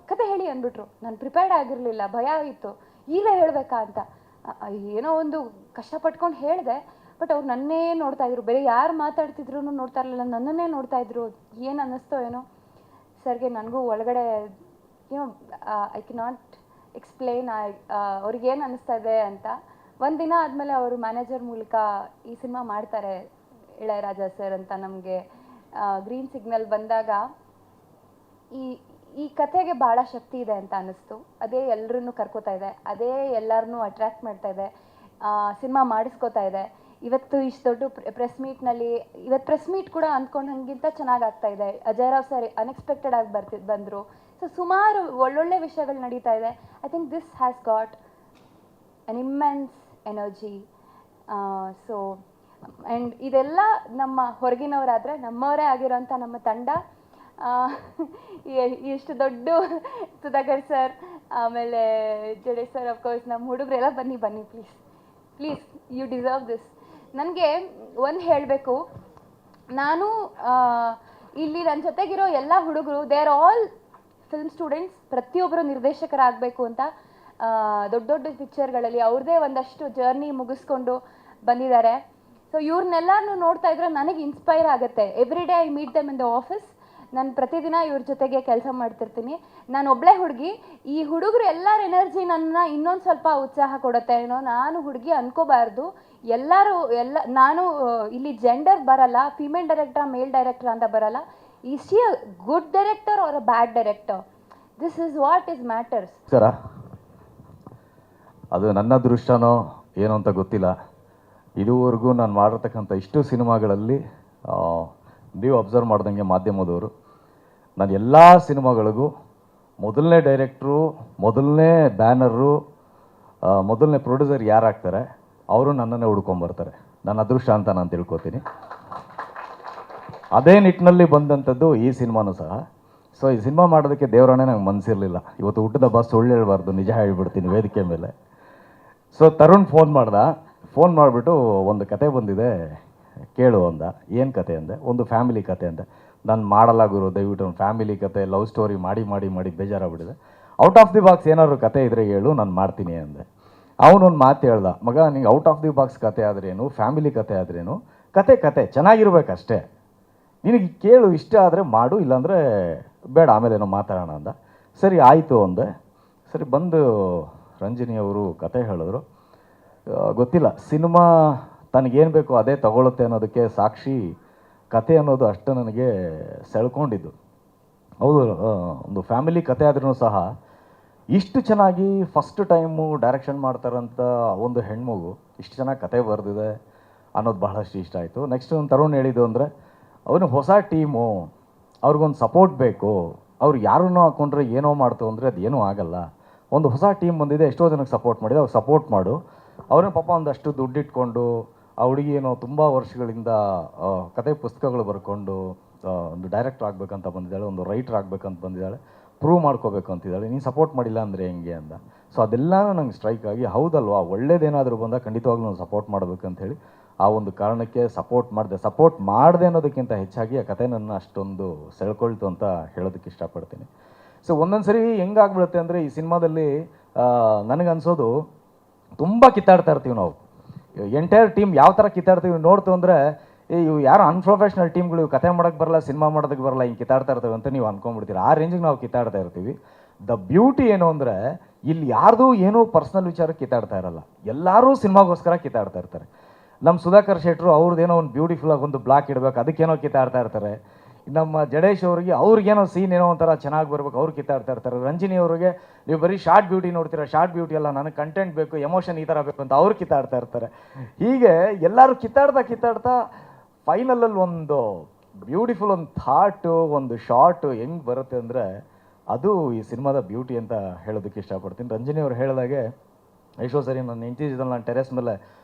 ಕತೆ ಹೇಳಿ ಅಂದ್ಬಿಟ್ರು. ನಾನು ಪ್ರಿಪೇರ್ಡ್ ಆಗಿರಲಿಲ್ಲ, ಭಯ ಇತ್ತು, ಈಗಲೇ ಹೇಳಬೇಕಾ ಅಂತ. ಏನೋ ಒಂದು ಕಷ್ಟಪಟ್ಕೊಂಡು ಹೇಳಿದೆ. ಬಟ್ ಅವ್ರು ನನ್ನೇ ನೋಡ್ತಾ ಇದ್ರು, ಬೇರೆ ಯಾರು ಮಾತಾಡ್ತಿದ್ರು ನೋಡ್ತಾ ಇರಲಿಲ್ಲ, ನನ್ನನ್ನೇ ನೋಡ್ತಾ ಇದ್ರು. ಏನು ಅನ್ನಿಸ್ತೋ ಏನೋ ಸರ್ಗೆ, ನನಗೂ ಒಳಗಡೆ ಏನೋ ಐ ಕೆ ನಾಟ್ ಎಕ್ಸ್ಪ್ಲೇನ್ ಅವ್ರಿಗೇನು ಅನ್ನಿಸ್ತಾ ಇದೆ ಅಂತ. ಒಂದಿನ ಆದಮೇಲೆ ಅವರು ಮ್ಯಾನೇಜರ್ ಮೂಲಕ ಈ ಸಿನಿಮಾ ಮಾಡ್ತಾರೆ ಇಳಯರಾಜ ಸರ್ ಅಂತ ನಮಗೆ ಗ್ರೀನ್ ಸಿಗ್ನಲ್ ಬಂದಾಗ ಈ ಕಥೆಗೆ ಭಾಳ ಶಕ್ತಿ ಇದೆ ಅಂತ ಅನ್ನಿಸ್ತು. ಅದೇ ಎಲ್ಲರನ್ನೂ ಕರ್ಕೋತಾ ಇದೆ, ಅದೇ ಎಲ್ಲರನ್ನೂ ಅಟ್ರ್ಯಾಕ್ಟ್ ಮಾಡ್ತಾ ಇದೆ, ಸಿನಿಮಾ ಮಾಡಿಸ್ಕೋತಾ ಇದೆ. ಇವತ್ತು ಇಷ್ಟು ದೊಡ್ಡ ಪ್ರೆಸ್ ಮೀಟ್ನಲ್ಲಿ, ಇವತ್ತು ಪ್ರೆಸ್ ಮೀಟ್ ಕೂಡ ಅಂದ್ಕೊಂಡಂಗಿಂತ ಚೆನ್ನಾಗಿ ಆಗ್ತಾ ಇದೆ. ಅಜಯ್ ರಾವ್ ಸರ್ ಅನ್ಎಕ್ಸ್ಪೆಕ್ಟೆಡ್ ಆಗಿ ಬಂದರು. ಸೊ ಸುಮಾರು ಒಳ್ಳೊಳ್ಳೆ ವಿಷಯಗಳು ನಡೀತಾ ಇದೆ. I think this has got an immense energy. So and ಇದೆಲ್ಲ ನಮ್ಮ ಹೊರಗಿನವರಾದರೆ ನಮ್ಮವರೇ ಆಗಿರೋಂಥ ನಮ್ಮ ತಂಡ ಎಷ್ಟು ದೊಡ್ಡ ಸುಧಾಕರ್ ಸರ್, ಆಮೇಲೆ ಜಡೇಶ್ ಸರ್, ಅಫ್ಕೋರ್ಸ್ ನಮ್ಮ ಹುಡುಗರೆಲ್ಲ ಬನ್ನಿ ಪ್ಲೀಸ್ ಯು ಡಿಸರ್ವ್ ದಿಸ್. ನನಗೆ ಒಂದು ಹೇಳಬೇಕು, ನಾನು ಇಲ್ಲಿ ನನ್ನ ಜೊತೆಗಿರೋ ಎಲ್ಲ ಹುಡುಗರು they are all film students. ಪ್ರತಿಯೊಬ್ಬರು ನಿರ್ದೇಶಕರಾಗಬೇಕು ಅಂತ ದೊಡ್ಡ ದೊಡ್ಡ ಪಿಕ್ಚರ್ಗಳಲ್ಲಿ ಅವ್ರದ್ದೇ ಒಂದಷ್ಟು ಜರ್ನಿ ಮುಗಿಸ್ಕೊಂಡು ಬಂದಿದ್ದಾರೆ. ಸೊ ಇವ್ರನ್ನೆಲ್ಲನೂ ನೋಡ್ತಾ ಇದ್ರೆ ನನಗೆ ಇನ್ಸ್ಪೈರ್ ಆಗುತ್ತೆ. Every day I meet them in the office. ನಾನು ಪ್ರತಿದಿನ ಇವ್ರ ಜೊತೆಗೆ ಕೆಲಸ ಮಾಡ್ತಿರ್ತೀನಿ. ನಾನು ಒಬ್ಬಳೇ ಹುಡುಗಿ, ಈ ಹುಡುಗರು ಎಲ್ಲರ ಎನರ್ಜಿ ನನ್ನ ಇನ್ನೊಂದು ಸ್ವಲ್ಪ ಉತ್ಸಾಹ ಕೊಡುತ್ತೆ ಏನೋ. ನಾನು ಹುಡುಗಿ ಅನ್ಕೋಬಾರ್ದು, ನಾನು ಇಲ್ಲಿ ಜೆಂಡರ್ ಬರಲ್ಲ, ಫಿಮೇಲ್ ಡೈರೆಕ್ಟರ್ ಮೇಲ್ ಡೈರೆಕ್ಟರ್ ಅಂತ ಬರಲ್ಲ. Is she a good director or a bad director? This is what is matters. Sir, ಅದು ನನ್ನ ಅದೃಷ್ಟನೋ ಏನೋ ಅಂತ ಗೊತ್ತಿಲ್ಲ. ಇದುವರೆಗೂ ನಾನು ಮಾಡಿರ್ತಕ್ಕಂಥ ಇಷ್ಟು ಸಿನಿಮಾಗಳಲ್ಲಿ ನೀವು ಅಬ್ಸರ್ವ್ ಮಾಡ್ದಂಗೆ ಮಾಧ್ಯಮದವರು, ನಾನು ಎಲ್ಲ ಸಿನಿಮಾಗಳಿಗೂ ಮೊದಲನೇ ಡೈರೆಕ್ಟ್ರು, ಮೊದಲನೇ ಬ್ಯಾನರು, ಮೊದಲನೇ ಪ್ರೊಡ್ಯೂಸರ್ ಯಾರಾಗ್ತಾರೆ ಅವರು ನನ್ನನ್ನೇ ಹುಡ್ಕೊಂಬರ್ತಾರೆ. ನನ್ನ ಅದೃಷ್ಟ ಅಂತ ನಾನು ತಿಳ್ಕೊತೀನಿ. ಅದೇ ನಿಟ್ಟಿನಲ್ಲಿ ಬಂದಂಥದ್ದು ಈ ಸಿನಿಮಾನೂ ಸಹ. ಸೊ ಈ ಸಿನಿಮಾ ಮಾಡೋದಕ್ಕೆ ದೇವರನ್ನೇ ನಂಗೆ ಮನಸ್ಸಿರಲಿಲ್ಲ. ಇವತ್ತು ಹುಟ್ಟಿದ ಹಬ್ಬ ಸುಳ್ಳು ಹೇಳ್ಬಾರ್ದು, ನಿಜ ಹೇಳ್ಬಿಡ್ತೀನಿ ವೇದಿಕೆ ಮೇಲೆ. ಸೊ ತರುಣ್ ಫೋನ್ ಮಾಡಿಬಿಟ್ಟು ಒಂದು ಕತೆ ಬಂದಿದೆ ಕೇಳು ಅಂದ. ಏನು ಕತೆ ಅಂದೆ? ಒಂದು ಫ್ಯಾಮಿಲಿ ಕತೆ ಅಂದೆ. ನಾನು ಮಾಡಲ್ಲ ಗುರು, ದಯವಿಟ್ಟು ಒಂದು ಫ್ಯಾಮಿಲಿ ಕತೆ, ಲವ್ ಸ್ಟೋರಿ ಮಾಡಿ ಬೇಜಾರಾಗ್ಬಿಟ್ಟಿದೆ. ಔಟ್ ಆಫ್ ದಿ ಬಾಕ್ಸ್ ಏನಾದ್ರು ಕತೆ ಇದ್ದರೆ ಹೇಳು, ನಾನು ಮಾಡ್ತೀನಿ ಅಂದೆ. ಅವನೊಂದು ಮಾತು ಹೇಳ್ದ, ಮಗ ನಿಂಗೆ ಔಟ್ ಆಫ್ ದಿ ಬಾಕ್ಸ್ ಕತೆ ಆದ್ರೇನು, ಫ್ಯಾಮಿಲಿ ಕತೆ ಆದ್ರೇನು, ಕತೆ ಚೆನ್ನಾಗಿರ್ಬೇಕಷ್ಟೇ, ನಿನಗೆ ಕೇಳು, ಇಷ್ಟ ಆದರೆ ಮಾಡು, ಇಲ್ಲಾಂದರೆ ಬೇಡ, ಆಮೇಲೆ ಏನೋ ಮಾತಾಡೋಣ ಅಂದ. ಸರಿ ಆಯಿತು ಅಂದೆ. ಸರಿ ಬಂದು ರಂಜಿನಿ ಅವರು ಕತೆ ಹೇಳಿದ್ರು. ಗೊತ್ತಿಲ್ಲ, ಸಿನಿಮಾ ತನಗೇನು ಬೇಕೋ ಅದೇ ತಗೊಳುತ್ತೆ ಅನ್ನೋದಕ್ಕೆ ಸಾಕ್ಷಿ ಕತೆ ಅನ್ನೋದು ಅಷ್ಟು ನನಗೆ ಸೆಳ್ಕೊಂಡಿದ್ದು. ಹೌದು, ಒಂದು ಫ್ಯಾಮಿಲಿ ಕತೆ ಆದ್ರೂ ಸಹ ಇಷ್ಟು ಚೆನ್ನಾಗಿ ಫಸ್ಟ್ ಟೈಮು ಡೈರೆಕ್ಷನ್ ಮಾಡ್ತಾರಂಥ ಒಂದು ಹೆಣ್ಮಗು ಇಷ್ಟು ಚೆನ್ನಾಗಿ ಕತೆ ಬರೆದಿದೆ ಅನ್ನೋದು ಬಹಳಷ್ಟು ಇಷ್ಟ ಆಯಿತು. ನೆಕ್ಸ್ಟ್ ಒಂದು ತರುಣ್ ಹೇಳಿದ್ದು ಅಂದರೆ, ಅವನು ಹೊಸ ಟೀಮು, ಅವ್ರಿಗೊಂದು ಸಪೋರ್ಟ್ ಬೇಕು. ಅವ್ರು ಯಾರನ್ನೋ ಹಾಕ್ಕೊಂಡ್ರೆ ಏನೋ ಮಾಡ್ತು ಅಂದರೆ ಅದು ಏನೂ ಆಗಲ್ಲ. ಒಂದು ಹೊಸ ಟೀಮ್ ಬಂದಿದೆ, ಎಷ್ಟೋ ಜನಕ್ಕೆ ಸಪೋರ್ಟ್ ಮಾಡಿದೆ, ಅವ್ರು ಸಪೋರ್ಟ್ ಮಾಡು. ಅವ್ರನ್ನ ಪಾಪ ಒಂದಷ್ಟು ದುಡ್ಡಿಟ್ಕೊಂಡು ಆ ಹುಡುಗಿ ಏನೋ ತುಂಬ ವರ್ಷಗಳಿಂದ ಕತೆ ಪುಸ್ತಕಗಳು ಬರ್ಕೊಂಡು ಒಂದು ಡೈರೆಕ್ಟರ್ ಆಗಬೇಕಂತ ಬಂದಿದ್ದಾಳೆ, ಒಂದು ರೈಟರ್ ಆಗಬೇಕಂತ ಬಂದಿದ್ದಾಳೆ, ಪ್ರೂವ್ ಮಾಡ್ಕೋಬೇಕು ಅಂತಿದ್ದಾಳೆ. ನೀನು ಸಪೋರ್ಟ್ ಮಾಡಿಲ್ಲ ಅಂದರೆ ಹೆಂಗೆ ಅಂದ. ಸೊ ಅದೆಲ್ಲ ನಂಗೆ ಸ್ಟ್ರೈಕ್ ಆಗಿ, ಹೌದಲ್ವಾ, ಒಳ್ಳೇದೇನಾದರೂ ಬಂದಾಗ ಖಂಡಿತವಾಗ್ಲೂ ನಾವು ಸಪೋರ್ಟ್ ಮಾಡಬೇಕಂತ ಹೇಳಿ ಆ ಒಂದು ಕಾರಣಕ್ಕೆ ಸಪೋರ್ಟ್ ಮಾಡಿದೆ ಅನ್ನೋದಕ್ಕಿಂತ ಹೆಚ್ಚಾಗಿ ಆ ಕತೆ ನನ್ನ ಅಷ್ಟೊಂದು ಸೆಳ್ಕೊಳ್ತು ಅಂತ ಹೇಳೋದಕ್ಕೆ ಇಷ್ಟಪಡ್ತೀನಿ. ಸೊ ಒಂದೊಂದು ಸರಿ ಹೆಂಗಾಗ್ಬಿಡುತ್ತೆ ಅಂದರೆ ಈ ಸಿನಿಮಾದಲ್ಲಿ ನನಗನ್ಸೋದು ತುಂಬ ಕಿತ್ತಾಡ್ತಾ ಇರ್ತೀವಿ ನಾವು. ಎಂಟೈರ್ ಟೀಮ್ ಯಾವ ಥರ ಕಿತ್ತಾಡ್ತೀವಿ ನೋಡ್ತು ಅಂದರೆ ಇವು ಯಾರು ಅನ್ಪ್ರೊಫೆಷ್ನಲ್ ಟೀಮ್ಗಳು ಇವು ಕತೆ ಮಾಡೋಕ್ಕೆ ಬರಲ್ಲ, ಸಿನಿಮಾ ಮಾಡೋದಕ್ಕೆ ಬರಲ್ಲ, ಹಿಂಗೆ ಕಿತ್ತಾಡ್ತಾ ಇರ್ತವೆ ಅಂತ ನೀವು ಅಂದ್ಕೊಂಡ್ಬಿಡ್ತೀರಿ. ಆ ರೇಂಜಿಗೆ ನಾವು ಕಿತ್ತಾಡ್ತಾ ಇರ್ತೀವಿ. ದ ಬ್ಯೂಟಿ ಏನು ಅಂದರೆ ಇಲ್ಲಿ ಯಾರ್ದು ಏನೂ ಪರ್ಸ್ನಲ್ ವಿಚಾರಕ್ಕೆ ಕಿತ್ತಾಡ್ತಾ ಇರಲ್ಲ, ಎಲ್ಲರೂ ಸಿನಿಮಾಗೋಸ್ಕರ ಕಿತ್ತಾಡ್ತಾ ಇರ್ತಾರೆ. ನಮ್ಮ ಸುಧಾಕರ್ ಶೆಟ್ಟರು ಅವ್ರದ್ದೇನೋ ಒಂದು ಬ್ಯೂಟಿಫುಲ್ ಆಗಿ ಒಂದು ಬ್ಲಾಕ್ ಇಡಬೇಕು, ಅದಕ್ಕೇನೋ ಕಿತ್ತಾಡ್ತಾ ಇರ್ತಾರೆ. ನಮ್ಮ ಜಡೇಶ್ ಅವರಿಗೆ ಅವ್ರಿಗೇನೋ ಸೀನ್ ಏನೋ ಒಂಥರ ಚೆನ್ನಾಗಿ ಬರ್ಬೇಕು, ಅವ್ರು ಕಿತ್ತಾಡ್ತಾ ಇರ್ತಾರೆ. ರಂಜಿನಿ ಅವರಿಗೆ ನೀವು ಬರೀ ಶಾರ್ಟ್ ಬ್ಯೂಟಿ ನೋಡ್ತೀರಾ, ಶಾರ್ಟ್ ಬ್ಯೂಟಿ ಅಲ್ಲ, ನನಗೆ ಕಂಟೆಂಟ್ ಬೇಕು, ಎಮೋಷನ್ ಈ ಥರ ಬೇಕು ಅಂತ ಅವ್ರು ಕಿತ್ತಾಡ್ತಾ ಇರ್ತಾರೆ. ಹೀಗೆ ಎಲ್ಲರೂ ಕಿತ್ತಾಡ್ತಾ ಫೈನಲಲ್ಲಿ ಒಂದು ಬ್ಯೂಟಿಫುಲ್ ಒಂದು ಥಾಟು, ಒಂದು ಶಾರ್ಟು ಹೆಂಗೆ ಬರುತ್ತೆ ಅಂದರೆ ಅದು ಈ ಸಿನಿಮಾದ ಬ್ಯೂಟಿ ಅಂತ ಹೇಳೋದಕ್ಕೆ ಇಷ್ಟಪಡ್ತೀನಿ. ರಂಜಿನಿ ಅವ್ರು ಹೇಳಿದಾಗೆ ಎಷ್ಟೋ ಸರಿ ನನ್ನ ಹೆಂಡತಿದಲ್ಲಿ ನಾನು ಟೆರೆಸ್ ಮೇಲೆ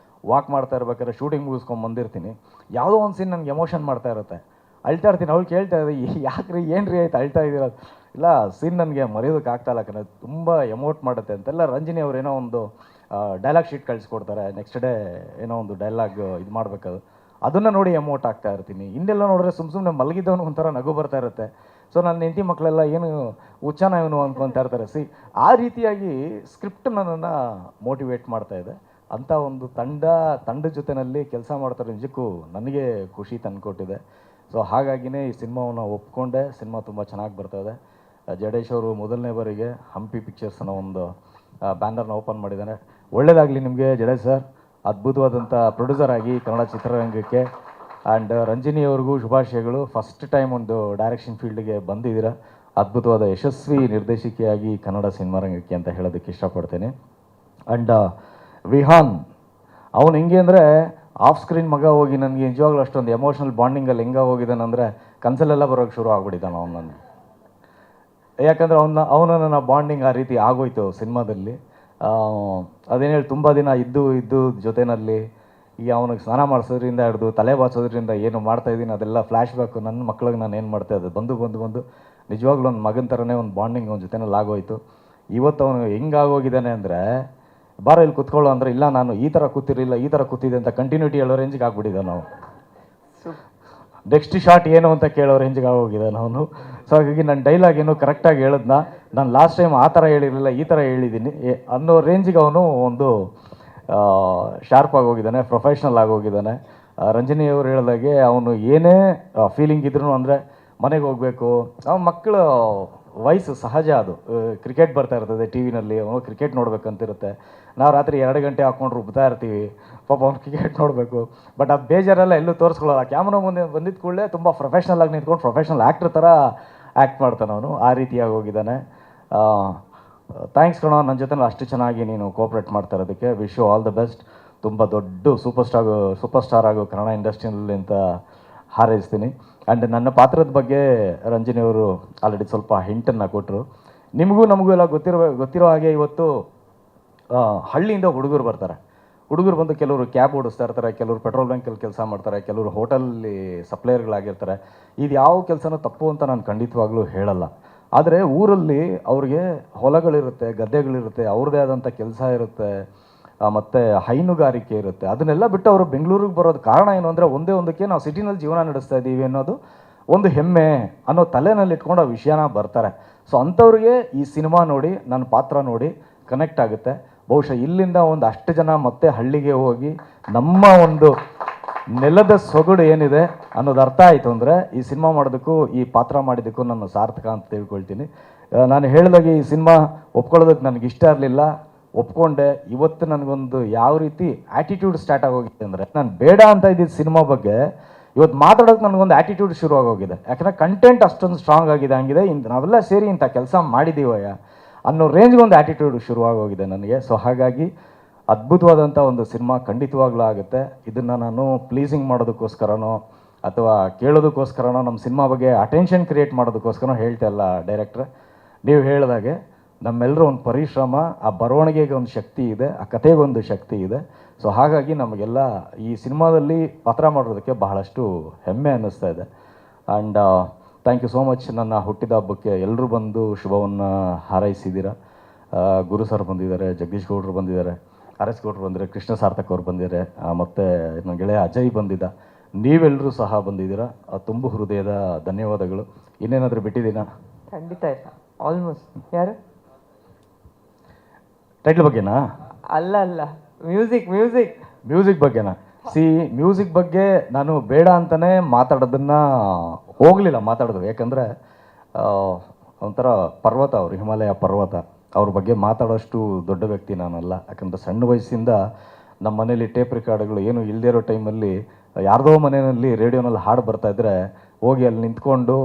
ವಾಕ್ ಮಾಡ್ತಾ ಇರ್ಬೇಕಾದ್ರೆ ಶೂಟಿಂಗ್ ಮುಗಿಸ್ಕೊಂಡು ಬಂದಿರ್ತೀನಿ, ಯಾವುದೋ ಒಂದು ಸೀನ್ ನನಗೆ ಎಮೋಷನ್ ಮಾಡ್ತಾ ಇರುತ್ತೆ, ಅಳ್ತಾ ಇರ್ತೀನಿ. ಅವ್ಳು ಕೇಳ್ತಾ ಇದ್ದೆ, ಯಾಕ್ರಿ ಏನು ರೀ ಆಯ್ತು ಅಳ್ತಾ ಇದ್ದೀರ? ಇಲ್ಲ ಸೀನ್ ನನಗೆ ಮರೆಯೋದಕ್ಕೆ ಆಗ್ತಾಯಿಲ್ಲ ಕಣ, ತುಂಬ ಎಮೋಟ್ ಮಾಡುತ್ತೆ ಅಂತೆಲ್ಲ ರಂಜಿನಿ ಅವ್ರು ಏನೋ ಒಂದು ಡೈಲಾಗ್ ಶೀಟ್ ಕಳಿಸ್ಕೊಡ್ತಾರೆ. ನೆಕ್ಸ್ಟ್ ಡೇ ಏನೋ ಒಂದು ಡೈಲಾಗ್ ಇದು ಮಾಡಬೇಕದು, ಅದನ್ನು ನೋಡಿ ಎಮೋಟ್ ಆಗ್ತಾ ಇರ್ತೀನಿ. ಹಿಂದೆಲ್ಲ ನೋಡಿದ್ರೆ ಸುಮ್ಮನೆ ಮಲಗಿದ್ದವನು ಒಂಥರ ನಗು ಬರ್ತಾ ಇರುತ್ತೆ. ಸೊ ನನ್ನ ಹೆಂಡತಿ ಮಕ್ಕಳೆಲ್ಲ ಏನು ಉಚ್ಚಾನ ಇವನು ಅಂದ್ಕೊತಾ ಇರ್ತಾರೆ. ಆ ರೀತಿಯಾಗಿ ಸ್ಕ್ರಿಪ್ಟ್ ನನ್ನನ್ನು ಮೋಟಿವೇಟ್ ಮಾಡ್ತಾ ಇದೆ. ಅಂಥ ಒಂದು ತಂಡ ಜೊತೆಯಲ್ಲಿ ಕೆಲಸ ಮಾಡ್ತಾರೆ, ನಿಜಕ್ಕೂ ನನಗೆ ಖುಷಿ ತಂದುಕೊಟ್ಟಿದೆ. ಸೊ ಹಾಗಾಗಿನೇ ಈ ಸಿನಿಮಾವನ್ನು ಒಪ್ಕೊಂಡೆ. ಸಿನಿಮಾ ತುಂಬ ಚೆನ್ನಾಗಿ ಬರ್ತದೆ. ಜಡೇಶ್ ಅವರು ಮೊದಲನೇ ಬಾರಿಗೆ ಹಂಪಿ ಪಿಕ್ಚರ್ಸ್ ಅನ್ನೋ ಒಂದು ಬ್ಯಾನರ್ನ ಓಪನ್ ಮಾಡಿದ್ದಾನೆ. ಒಳ್ಳೆಯದಾಗಲಿ ನಿಮಗೆ ಜಡೇಶ್ ಸರ್, ಅದ್ಭುತವಾದಂಥ ಪ್ರೊಡ್ಯೂಸರ್ ಆಗಿ ಕನ್ನಡ ಚಿತ್ರರಂಗಕ್ಕೆ. ಆ್ಯಂಡ್ ರಂಜಿನಿ ಅವ್ರಿಗೂ ಶುಭಾಶಯಗಳು. ಫಸ್ಟ್ ಟೈಮ್ ಒಂದು ಡೈರೆಕ್ಷನ್ ಫೀಲ್ಡ್ಗೆ ಬಂದಿದ್ದೀರಾ, ಅದ್ಭುತವಾದ ಯಶಸ್ವಿ ನಿರ್ದೇಶಕಿಯಾಗಿ ಕನ್ನಡ ಸಿನಿಮಾ ರಂಗಕ್ಕೆ ಅಂತ ಹೇಳೋದಕ್ಕೆ ಇಷ್ಟಪಡ್ತೇನೆ. ಆ್ಯಂಡ್ ವಿಹಾನ್ ಅವನು ಹೆಂಗೆ ಅಂದರೆ ಆಫ್ ಸ್ಕ್ರೀನ್ ಮಗ ಹೋಗಿ ನನಗೆ ನಿಜವಾಗ್ಲೂ ಅಷ್ಟೊಂದು ಎಮೋಷ್ನಲ್ ಬಾಂಡಿಂಗಲ್ಲಿ ಹೆಂಗೆ ಹೋಗಿದ್ದಾನಂದರೆ ಕನಸಲ್ಲೆಲ್ಲ ಬರೋಕ್ಕೆ ಶುರು ಆಗ್ಬಿಟ್ಟಿದ್ದಾನೆ ಅವನು ನನ್ನ. ಯಾಕಂದರೆ ಅವನ ನನ್ನ ಬಾಂಡಿಂಗ್ ಆ ರೀತಿ ಆಗೋಯ್ತು ಸಿನಿಮಾದಲ್ಲಿ. ಅದೇನು ಹೇಳಿ ತುಂಬ ದಿನ ಇದ್ದು ಜೊತೆಯಲ್ಲಿ ಈಗ ಅವನಿಗೆ ಸ್ನಾನ ಮಾಡಿಸೋದ್ರಿಂದ ಹಿಡಿದು ತಲೆ ಬಾಚೋದ್ರಿಂದ ಏನು ಮಾಡ್ತಾಯಿದ್ದೀನಿ ಅದೆಲ್ಲ ಫ್ಲ್ಯಾಶ್ ಬ್ಯಾಕು. ನನ್ನ ಮಕ್ಳಿಗೆ ನಾನು ಏನು ಮಾಡ್ತಾಯಿದ್ದೆ ಬಂದು ನಿಜವಾಗ್ಲೂ ಒಂದು ಮಗನ ಥರನೇ ಒಂದು ಬಾಂಡಿಂಗ್ ಅವನ ಜೊತೆನಲ್ಲಿ ಆಗೋಯ್ತು. ಇವತ್ತು ಅವನು ಹೆಂಗಾಗೋಗಿದ್ದಾನೆ ಅಂದರೆ ಬಾರ ಇಲ್ಲಿ ಕೂತ್ಕೊಳ್ಳೋ ಅಂದರೆ ಇಲ್ಲ ನಾನು ಈ ಥರ ಕೂತಿರಲಿಲ್ಲ, ಈ ಥರ ಕೂತಿದ್ದೆ ಅಂತ ಕಂಟಿನ್ಯೂಟಿ ಹೇಳೋ ರೇಂಜಿಗೆ ಆಗ್ಬಿಟ್ಟಿದ್ದೆ ನಾವು. ನೆಕ್ಸ್ಟ್ ಶಾಟ್ ಏನು ಅಂತ ಕೇಳೋ ರೇಂಜಿಗೆ ಆಗೋಗಿದೆ ಅವನು. ಸೊ ಹಾಗಾಗಿ ನನ್ನ ಡೈಲಾಗ್ ಏನು ಕರೆಕ್ಟಾಗಿ ಹೇಳಿದ್ನ, ನಾನು ಲಾಸ್ಟ್ ಟೈಮ್ ಆ ಥರ ಹೇಳಿರಲಿಲ್ಲ ಈ ಥರ ಹೇಳಿದ್ದೀನಿ ಅನ್ನೋ ರೇಂಜಿಗೆ ಅವನು ಒಂದು ಶಾರ್ಪ್ ಆಗೋಗಿದ್ದಾನೆ, ಪ್ರೊಫೆಷ್ನಲ್ ಆಗೋಗಿದ್ದಾನೆ. ರಂಜನಿಯವರು ಹೇಳಿದಾಗೆ ಅವನು ಏನೇ ಫೀಲಿಂಗ್ ಇದ್ರೂ ಅಂದರೆ ಮನೆಗೆ ಹೋಗಬೇಕು, ಅವ್ನ ಮಕ್ಕಳು ವಯಸ್ಸು ಸಹಜ ಅದು. ಕ್ರಿಕೆಟ್ ಬರ್ತಾ ಇರ್ತದೆ ಟಿ ವಿನಲ್ಲಿ, ಅವನು ಕ್ರಿಕೆಟ್ ನೋಡ್ಬೇಕಂತಿರುತ್ತೆ. ನಾವು ರಾತ್ರಿ 2 ಗಂಟೆ ಹಾಕ್ಕೊಂಡು ರುಬ್ತಾ ಇರ್ತೀವಿ, ಪಾಪ ಅವ್ನು ಕ್ರಿಕೆಟ್ ನೋಡಬೇಕು. ಬಟ್ ಅದು ಬೇಜಾರೆಲ್ಲ ಎಲ್ಲೂ ತೋರಿಸ್ಕೊಳ್ಳಲ್ಲ. ಕ್ಯಾಮ್ರಾ ಮುಂದೆ ಬಂದಿದ್ದ ಕೂಡಲೇ ತುಂಬ ಪ್ರೊಫೆಷ್ನಲ್ ಆಗಿ ನಿಂತ್ಕೊಂಡು ಪ್ರೊಫೆಷ್ನಲ್ ಆ್ಯಕ್ಟ್ರ್ ಥರ ಆ್ಯಕ್ಟ್ ಮಾಡ್ತಾನೆ ಅವನು. ಆ ರೀತಿಯಾಗಿ ಹೋಗಿದ್ದಾನೆ. ಥ್ಯಾಂಕ್ಸ್ ಕಣೋ, ನನ್ನ ಜೊತೆ ಅಷ್ಟು ಚೆನ್ನಾಗಿ ನೀನು ಕೋಪ್ರೇಟ್ ಮಾಡ್ತಾ ಇರೋದಕ್ಕೆ. Wish you all the best. ತುಂಬ ದೊಡ್ಡ ಸೂಪರ್ ಸ್ಟಾರ್ ಆಗೋ ಕನ್ನಡ ಇಂಡಸ್ಟ್ರಿಯಲ್ಲಿ ಅಂತ ಹಾರೈಸ್ತೀನಿ. ಆ್ಯಂಡ್ ನನ್ನ ಪಾತ್ರದ ಬಗ್ಗೆ ರಂಜಿನಿಯವರು ಆಲ್ರೆಡಿ ಸ್ವಲ್ಪ ಹಿಂಟನ್ನು ಕೊಟ್ಟರು. ನಿಮಗೂ ನಮಗೂ ಎಲ್ಲ ಗೊತ್ತಿರೋ ಹಾಗೆ ಇವತ್ತು ಹಳ್ಳಿಯಿಂದ ಹುಡುಗರು ಬರ್ತಾರೆ. ಹುಡುಗರು ಬಂದು ಕೆಲವರು ಕ್ಯಾಬ್ ಓಡಿಸ್ತಾ ಇರ್ತಾರೆ, ಕೆಲವರು ಪೆಟ್ರೋಲ್ ಬ್ಯಾಂಕಲ್ಲಿ ಕೆಲಸ ಮಾಡ್ತಾರೆ, ಕೆಲವರು ಹೋಟೆಲಲ್ಲಿ ಸಪ್ಲೈಯರ್ಗಳಾಗಿರ್ತಾರೆ. ಇದು ಯಾವ ಕೆಲಸನೂ ತಪ್ಪು ಅಂತ ನಾನು ಖಂಡಿತವಾಗ್ಲೂ ಹೇಳಲ್ಲ. ಆದರೆ ಊರಲ್ಲಿ ಅವ್ರಿಗೆ ಹೊಲಗಳಿರುತ್ತೆ, ಗದ್ದೆಗಳಿರುತ್ತೆ, ಅವ್ರದ್ದೇ ಆದಂಥ ಕೆಲಸ ಇರುತ್ತೆ, ಮತ್ತು ಹೈನುಗಾರಿಕೆ ಇರುತ್ತೆ. ಅದನ್ನೆಲ್ಲ ಬಿಟ್ಟು ಅವರು ಬೆಂಗಳೂರಿಗೆ ಬರೋದು ಕಾರಣ ಏನು ಅಂದರೆ ಒಂದೇ ಒಂದಕ್ಕೆ ನಾವು ಸಿಟಿನಲ್ಲಿ ಜೀವನ ನಡೆಸ್ತಾ ಇದ್ದೀವಿ ಅನ್ನೋದು ಒಂದು ಹೆಮ್ಮೆ ಅನ್ನೋ ತಲೆನಲ್ಲಿ ಇಟ್ಕೊಂಡು ಆ ವಿಷಯನ ಬರ್ತಾರೆ. ಸೊ ಅಂಥವ್ರಿಗೆ ಈ ಸಿನಿಮಾ ನೋಡಿ, ನನ್ನ ಪಾತ್ರ ನೋಡಿ ಕನೆಕ್ಟ್ ಆಗುತ್ತೆ. ಬಹುಶಃ ಇಲ್ಲಿಂದ ಒಂದು ಅಷ್ಟು ಜನ ಮತ್ತೆ ಹಳ್ಳಿಗೆ ಹೋಗಿ ನಮ್ಮ ಒಂದು ನೆಲದ ಸೊಗಡು ಏನಿದೆ ಅನ್ನೋದು ಅರ್ಥ ಆಯಿತು ಅಂದರೆ ಈ ಸಿನಿಮಾ ಮಾಡೋದಕ್ಕೂ ಈ ಪಾತ್ರ ಮಾಡಿದ್ದಕ್ಕೂ ನಾನು ಸಾರ್ಥಕ ಅಂತ ತಿಳ್ಕೊಳ್ತೀನಿ. ನಾನು ಹೇಳಿದಾಗೆ ಈ ಸಿನಿಮಾ ಒಪ್ಕೊಳ್ಳೋದಕ್ಕೆ ನನಗೆ ಇಷ್ಟ ಇರಲಿಲ್ಲ, ಒಪ್ಕೊಂಡೆ. ಇವತ್ತು ನನಗೊಂದು ಯಾವ ರೀತಿ ಆ್ಯಟಿಟ್ಯೂಡ್ ಸ್ಟಾರ್ಟ್ ಆಗೋಗಿದೆ ಅಂದರೆ, ನಾನು ಬೇಡ ಅಂತ ಇದ್ದಿದ್ದು ಸಿನಿಮಾ ಬಗ್ಗೆ ಇವತ್ತು ಮಾತಾಡೋಕೆ ನನಗೊಂದು ಆ್ಯಟಿಟ್ಯೂಡ್ ಶುರುವಾಗೋಗಿದೆ. ಯಾಕಂದರೆ ಕಂಟೆಂಟ್ ಅಷ್ಟೊಂದು ಸ್ಟ್ರಾಂಗ್ ಆಗಿದೆ. ಹಂಗಿದೆ ನಾವೆಲ್ಲ ಸೇರಿ ಇಂಥ ಕೆಲಸ ಮಾಡಿದ್ದೀವಯ್ಯ ಅನ್ನೋ ರೇಂಜ್ಗೆ ಒಂದು ಆ್ಯಟಿಟ್ಯೂಡ್ ಶುರುವಾಗೋಗಿದೆ ನನಗೆ. ಸೊ ಹಾಗಾಗಿ ಅದ್ಭುತವಾದಂಥ ಒಂದು ಸಿನಿಮಾ ಖಂಡಿತವಾಗ್ಲೂ ಆಗುತ್ತೆ. ಇದನ್ನು ನಾನು ಪ್ಲೀಸಿಂಗ್ ಮಾಡೋದಕ್ಕೋಸ್ಕರನೋ ಅಥವಾ ಕೇಳೋದಕ್ಕೋಸ್ಕರನೋ ನಮ್ಮ ಸಿನಿಮಾ ಬಗ್ಗೆ ಅಟೆನ್ಷನ್ ಕ್ರಿಯೇಟ್ ಮಾಡೋದಕ್ಕೋಸ್ಕರನೋ ಹೇಳ್ತಾ ಇಲ್ಲ ಡೈರೆಕ್ಟ್ರೆ. ನೀವು ಹೇಳಿದಾಗೆ ನಮ್ಮೆಲ್ಲರೂ ಒಂದು ಪರಿಶ್ರಮ, ಆ ಬರವಣಿಗೆಗೆ ಒಂದು ಶಕ್ತಿ ಇದೆ, ಆ ಕಥೆಗೊಂದು ಶಕ್ತಿ ಇದೆ. ಸೊ ಹಾಗಾಗಿ ನಮಗೆಲ್ಲ ಈ ಸಿನಿಮಾದಲ್ಲಿ ಪಾತ್ರ ಮಾಡೋದಕ್ಕೆ ಬಹಳಷ್ಟು ಹೆಮ್ಮೆ ಅನ್ನಿಸ್ತಾ ಇದೆ. And thank you so much. ನನ್ನ ಹುಟ್ಟಿದ ಹಬ್ಬಕ್ಕೆ ಎಲ್ಲರೂ ಬಂದು ಶುಭವನ್ನು ಹಾರೈಸಿದ್ದೀರ. ಗುರು ಸರ್ ಬಂದಿದ್ದಾರೆ, ಜಗದೀಶ್ ಗೌಡರು ಬಂದಿದ್ದಾರೆ. ಆರ್ ಎಸ್ ಗೌಡ್ರು ಬಂದಿದ್ದಾರೆ, ಕೃಷ್ಣ ಸಾರ್ಥಕ್ ಅವ್ರು ಬಂದಿದ್ದಾರೆ, ಮತ್ತು ನನ್ನ ಗೆಳೆಯ ಅಜಯ್ ಬಂದಿದ್ದ, ನೀವೆಲ್ಲರೂ ಸಹ ಬಂದಿದ್ದೀರಾ. ತುಂಬ ಹೃದಯದ ಧನ್ಯವಾದಗಳು. ಇನ್ನೇನಾದರೂ ಬಿಟ್ಟಿದ್ದೀನಾ? ಖಂಡಿತ ಇಲ್ಲ, ಆಲ್ಮೋಸ್ಟ್. ಯಾರು ಟೈಟ್ಲ್ ಬಗ್ಗೆನಾ? ಅಲ್ಲ, ಮ್ಯೂಸಿಕ್ ಬಗ್ಗೆನಾ? ಮ್ಯೂಸಿಕ್ ಬಗ್ಗೆ ನಾನು ಬೇಡ ಅಂತಲೇ ಮಾತಾಡೋದನ್ನು ಹೋಗಲಿಲ್ಲ ಮಾತಾಡೋದು. ಯಾಕಂದರೆ ಒಂಥರ ಪರ್ವತ, ಅವರು ಹಿಮಾಲಯ ಪರ್ವತ, ಅವ್ರ ಬಗ್ಗೆ ಮಾತಾಡೋಷ್ಟು ದೊಡ್ಡ ವ್ಯಕ್ತಿ ನಾನಲ್ಲ. ಯಾಕಂದರೆ ಸಣ್ಣ ವಯಸ್ಸಿಂದ ನಮ್ಮ ಮನೇಲಿ ಟೇಪ್ ರೆಕಾರ್ಡ್ಗಳು ಏನು ಇಲ್ಲದೇ ಇರೋ ಟೈಮಲ್ಲಿ ಯಾರ್ದೋ ಮನೆಯಲ್ಲಿ ರೇಡಿಯೋನಲ್ಲಿ ಹಾಡು ಬರ್ತಾಯಿದ್ರೆ ಹೋಗಿ ಅಲ್ಲಿ ನಿಂತ್ಕೊಂಡು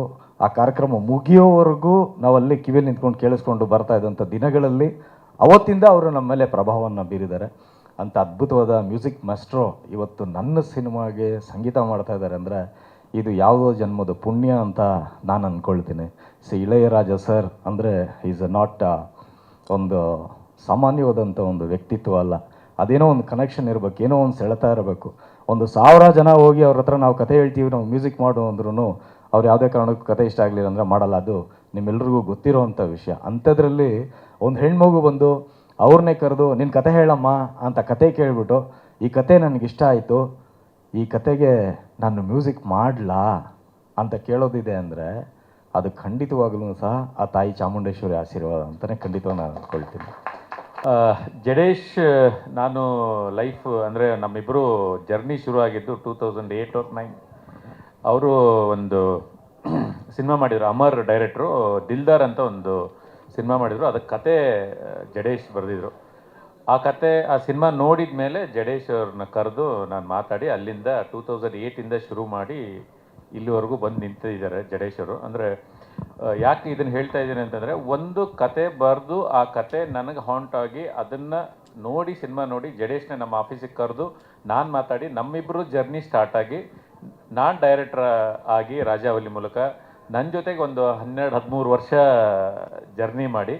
ಆ ಕಾರ್ಯಕ್ರಮ ಮುಗಿಯೋವರೆಗೂ ನಾವಲ್ಲಿ ಕಿವಿಯಲ್ಲಿ ನಿಂತ್ಕೊಂಡು ಕೇಳಿಸ್ಕೊಂಡು ಬರ್ತಾ ಇದ್ದಂಥ ದಿನಗಳಲ್ಲಿ ಅವತ್ತಿಂದ ಅವರು ನಮ್ಮ ಮೇಲೆ ಪ್ರಭಾವವನ್ನು ಬೀರಿದ್ದಾರೆ. ಅಂಥ ಅದ್ಭುತವಾದ ಮ್ಯೂಸಿಕ್ ಮಾಸ್ಟ್ರು ಇವತ್ತು ನನ್ನ ಸಿನಿಮಾಗೆ ಸಂಗೀತ ಮಾಡ್ತಾ ಇದ್ದಾರೆ ಅಂದರೆ ಇದು ಯಾವುದೋ ಜನ್ಮದ ಪುಣ್ಯ ಅಂತ ನಾನು ಅಂದ್ಕೊಳ್ತೀನಿ. ಇಳೆಯರಾಜ ಸರ್ ಅಂದರೆ ಈಸ್ ನಾಟ್ ಒಂದು ಸಾಮಾನ್ಯವಾದಂಥ ಒಂದು ವ್ಯಕ್ತಿತ್ವ ಅಲ್ಲ. ಅದೇನೋ ಒಂದು ಕನೆಕ್ಷನ್ ಇರಬೇಕು, ಏನೋ ಒಂದು ಸೆಳೆತಾ ಇರಬೇಕು. 1000 ಜನ ಹೋಗಿ ಅವ್ರ ಹತ್ರ ನಾವು ಕತೆ ಹೇಳ್ತೀವಿ, ನಾವು ಮ್ಯೂಸಿಕ್ ಮಾಡು ಅಂದ್ರೂ ಅವ್ರು ಯಾವುದೇ ಕಾರಣಕ್ಕೂ ಕತೆ ಇಷ್ಟ ಆಗಲಿಲ್ಲ ಅಂದರೆ ಮಾಡಲ್ಲ. ಅದು ನಿಮ್ಮೆಲ್ರಿಗೂ ಗೊತ್ತಿರೋವಂಥ ವಿಷಯ. ಅಂಥದ್ರಲ್ಲಿ ಒಂದು ಹೆಣ್ಮಗು ಬಂದು ಅವ್ರನ್ನೇ ಕರೆದು ನಿನ್ನ ಕತೆ ಹೇಳಮ್ಮ ಅಂತ ಕತೆ ಕೇಳಿಬಿಟ್ಟು ಈ ಕತೆ ನನಗಿಷ್ಟ ಆಯಿತು, ಈ ಕತೆಗೆ ನಾನು ಮ್ಯೂಸಿಕ್ ಮಾಡಲಾ ಅಂತ ಕೇಳೋದಿದೆ ಅಂದರೆ ಅದು ಖಂಡಿತವಾಗಲೂ ಸಹ ಆ ತಾಯಿ ಚಾಮುಂಡೇಶ್ವರಿ ಆಶೀರ್ವಾದ ಅಂತಲೇ ಖಂಡಿತವಾಗಿ ನಾನು ಅಂದ್ಕೊಳ್ತೀನಿ. ಜಡೇಶ್ ನಾನು ಲೈಫ್ ಅಂದರೆ ನಮ್ಮಿಬ್ಬರು ಜರ್ನಿ ಶುರು ಆಗಿದ್ದು 2008 or 2009. ಅವರು ಒಂದು ಸಿನಿಮಾ ಮಾಡಿದರು, ಅಮರ್ ಡೈರೆಕ್ಟ್ರು, ದಿಲ್ದಾರ್ ಅಂತ ಒಂದು ಸಿನಿಮಾ ಮಾಡಿದರು. ಅದಕ್ಕೆ ಕತೆ ಜಡೇಶ್ ಬರೆದಿದ್ರು. ಆ ಸಿನಿಮಾ ನೋಡಿದ ಮೇಲೆ ಜಡೇಶ್ ಅವ್ರನ್ನ ಕರೆದು ನಾನು ಮಾತಾಡಿ ಅಲ್ಲಿಂದ 2008 ಶುರು ಮಾಡಿ ಇಲ್ಲಿವರೆಗೂ ಬಂದು ನಿಂತಿದ್ದಾರೆ ಜಡೇಶ್ ಅವರು. ಅಂದರೆ ಯಾಕೆ ಇದನ್ನು ಹೇಳ್ತಾ ಇದ್ದೀನಿ ಅಂತಂದರೆ, ಒಂದು ಕತೆ ಬರೆದು ಆ ಕತೆ ನನಗೆ ಹಾಂಟ್ ಆಗಿ ಅದನ್ನು ನೋಡಿ ಸಿನಿಮಾ ನೋಡಿ ಜಡೇಶ್ನ ನಮ್ಮ ಆಫೀಸಿಗೆ ಕರೆದು ನಾನು ಮಾತಾಡಿ ನಮ್ಮಿಬ್ಬರು ಜರ್ನಿ ಸ್ಟಾರ್ಟ್ ಆಗಿ ನಾನು ಡೈರೆಕ್ಟರ್ ಆಗಿ ರಾಜಾವಲಿ ಮೂಲಕ ನನ್ನ ಜೊತೆಗೆ ಒಂದು 12-13 ವರ್ಷ ಜರ್ನಿ ಮಾಡಿ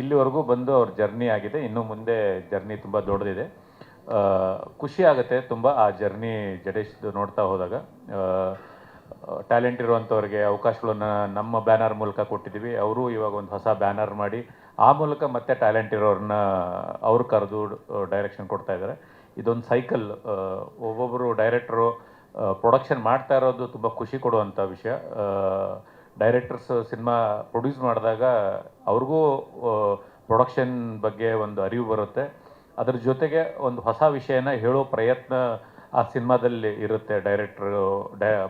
ಇಲ್ಲಿವರೆಗೂ ಬಂದು ಅವ್ರ ಜರ್ನಿ ಆಗಿದೆ. ಇನ್ನು ಮುಂದೆ ಜರ್ನಿ ತುಂಬ ದೊಡ್ಡದಿದೆ. ಖುಷಿ ಆಗುತ್ತೆ ತುಂಬ ಆ ಜರ್ನಿ ಜಡೇಶ್ದು ನೋಡ್ತಾ ಹೋದಾಗ. ಟ್ಯಾಲೆಂಟ್ ಇರುವಂಥವ್ರಿಗೆ ಅವಕಾಶಗಳನ್ನು ನಮ್ಮ ಬ್ಯಾನರ್ ಮೂಲಕ ಕೊಟ್ಟಿದ್ದೀವಿ. ಅವರು ಇವಾಗ ಒಂದು ಹೊಸ ಬ್ಯಾನರ್ ಮಾಡಿ ಆ ಮೂಲಕ ಮತ್ತೆ ಟ್ಯಾಲೆಂಟ್ ಇರೋರನ್ನ ಅವ್ರು ಕರೆದು ಡೈರೆಕ್ಷನ್ ಕೊಡ್ತಾ ಇದ್ದಾರೆ. ಇದೊಂದು ಸೈಕಲ್. ಒಬ್ಬೊಬ್ಬರು ಡೈರೆಕ್ಟ್ರು ಪ್ರೊಡಕ್ಷನ್ ಮಾಡ್ತಾ ಇರೋದು ತುಂಬ ಖುಷಿ ಕೊಡುವಂಥ ವಿಷಯ. ಡೈರೆಕ್ಟರ್ಸ್ ಸಿನಿಮಾ ಪ್ರೊಡ್ಯೂಸ್ ಮಾಡಿದಾಗ ಅವ್ರಿಗೂ ಪ್ರೊಡಕ್ಷನ್ ಬಗ್ಗೆ ಒಂದು ಅರಿವು ಬರುತ್ತೆ. ಅದ್ರ ಜೊತೆಗೆ ಒಂದು ಹೊಸ ವಿಷಯನ ಹೇಳೋ ಪ್ರಯತ್ನ ಆ ಸಿನಿಮಾದಲ್ಲಿ ಇರುತ್ತೆ. ಡೈರೆಕ್ಟ್ರು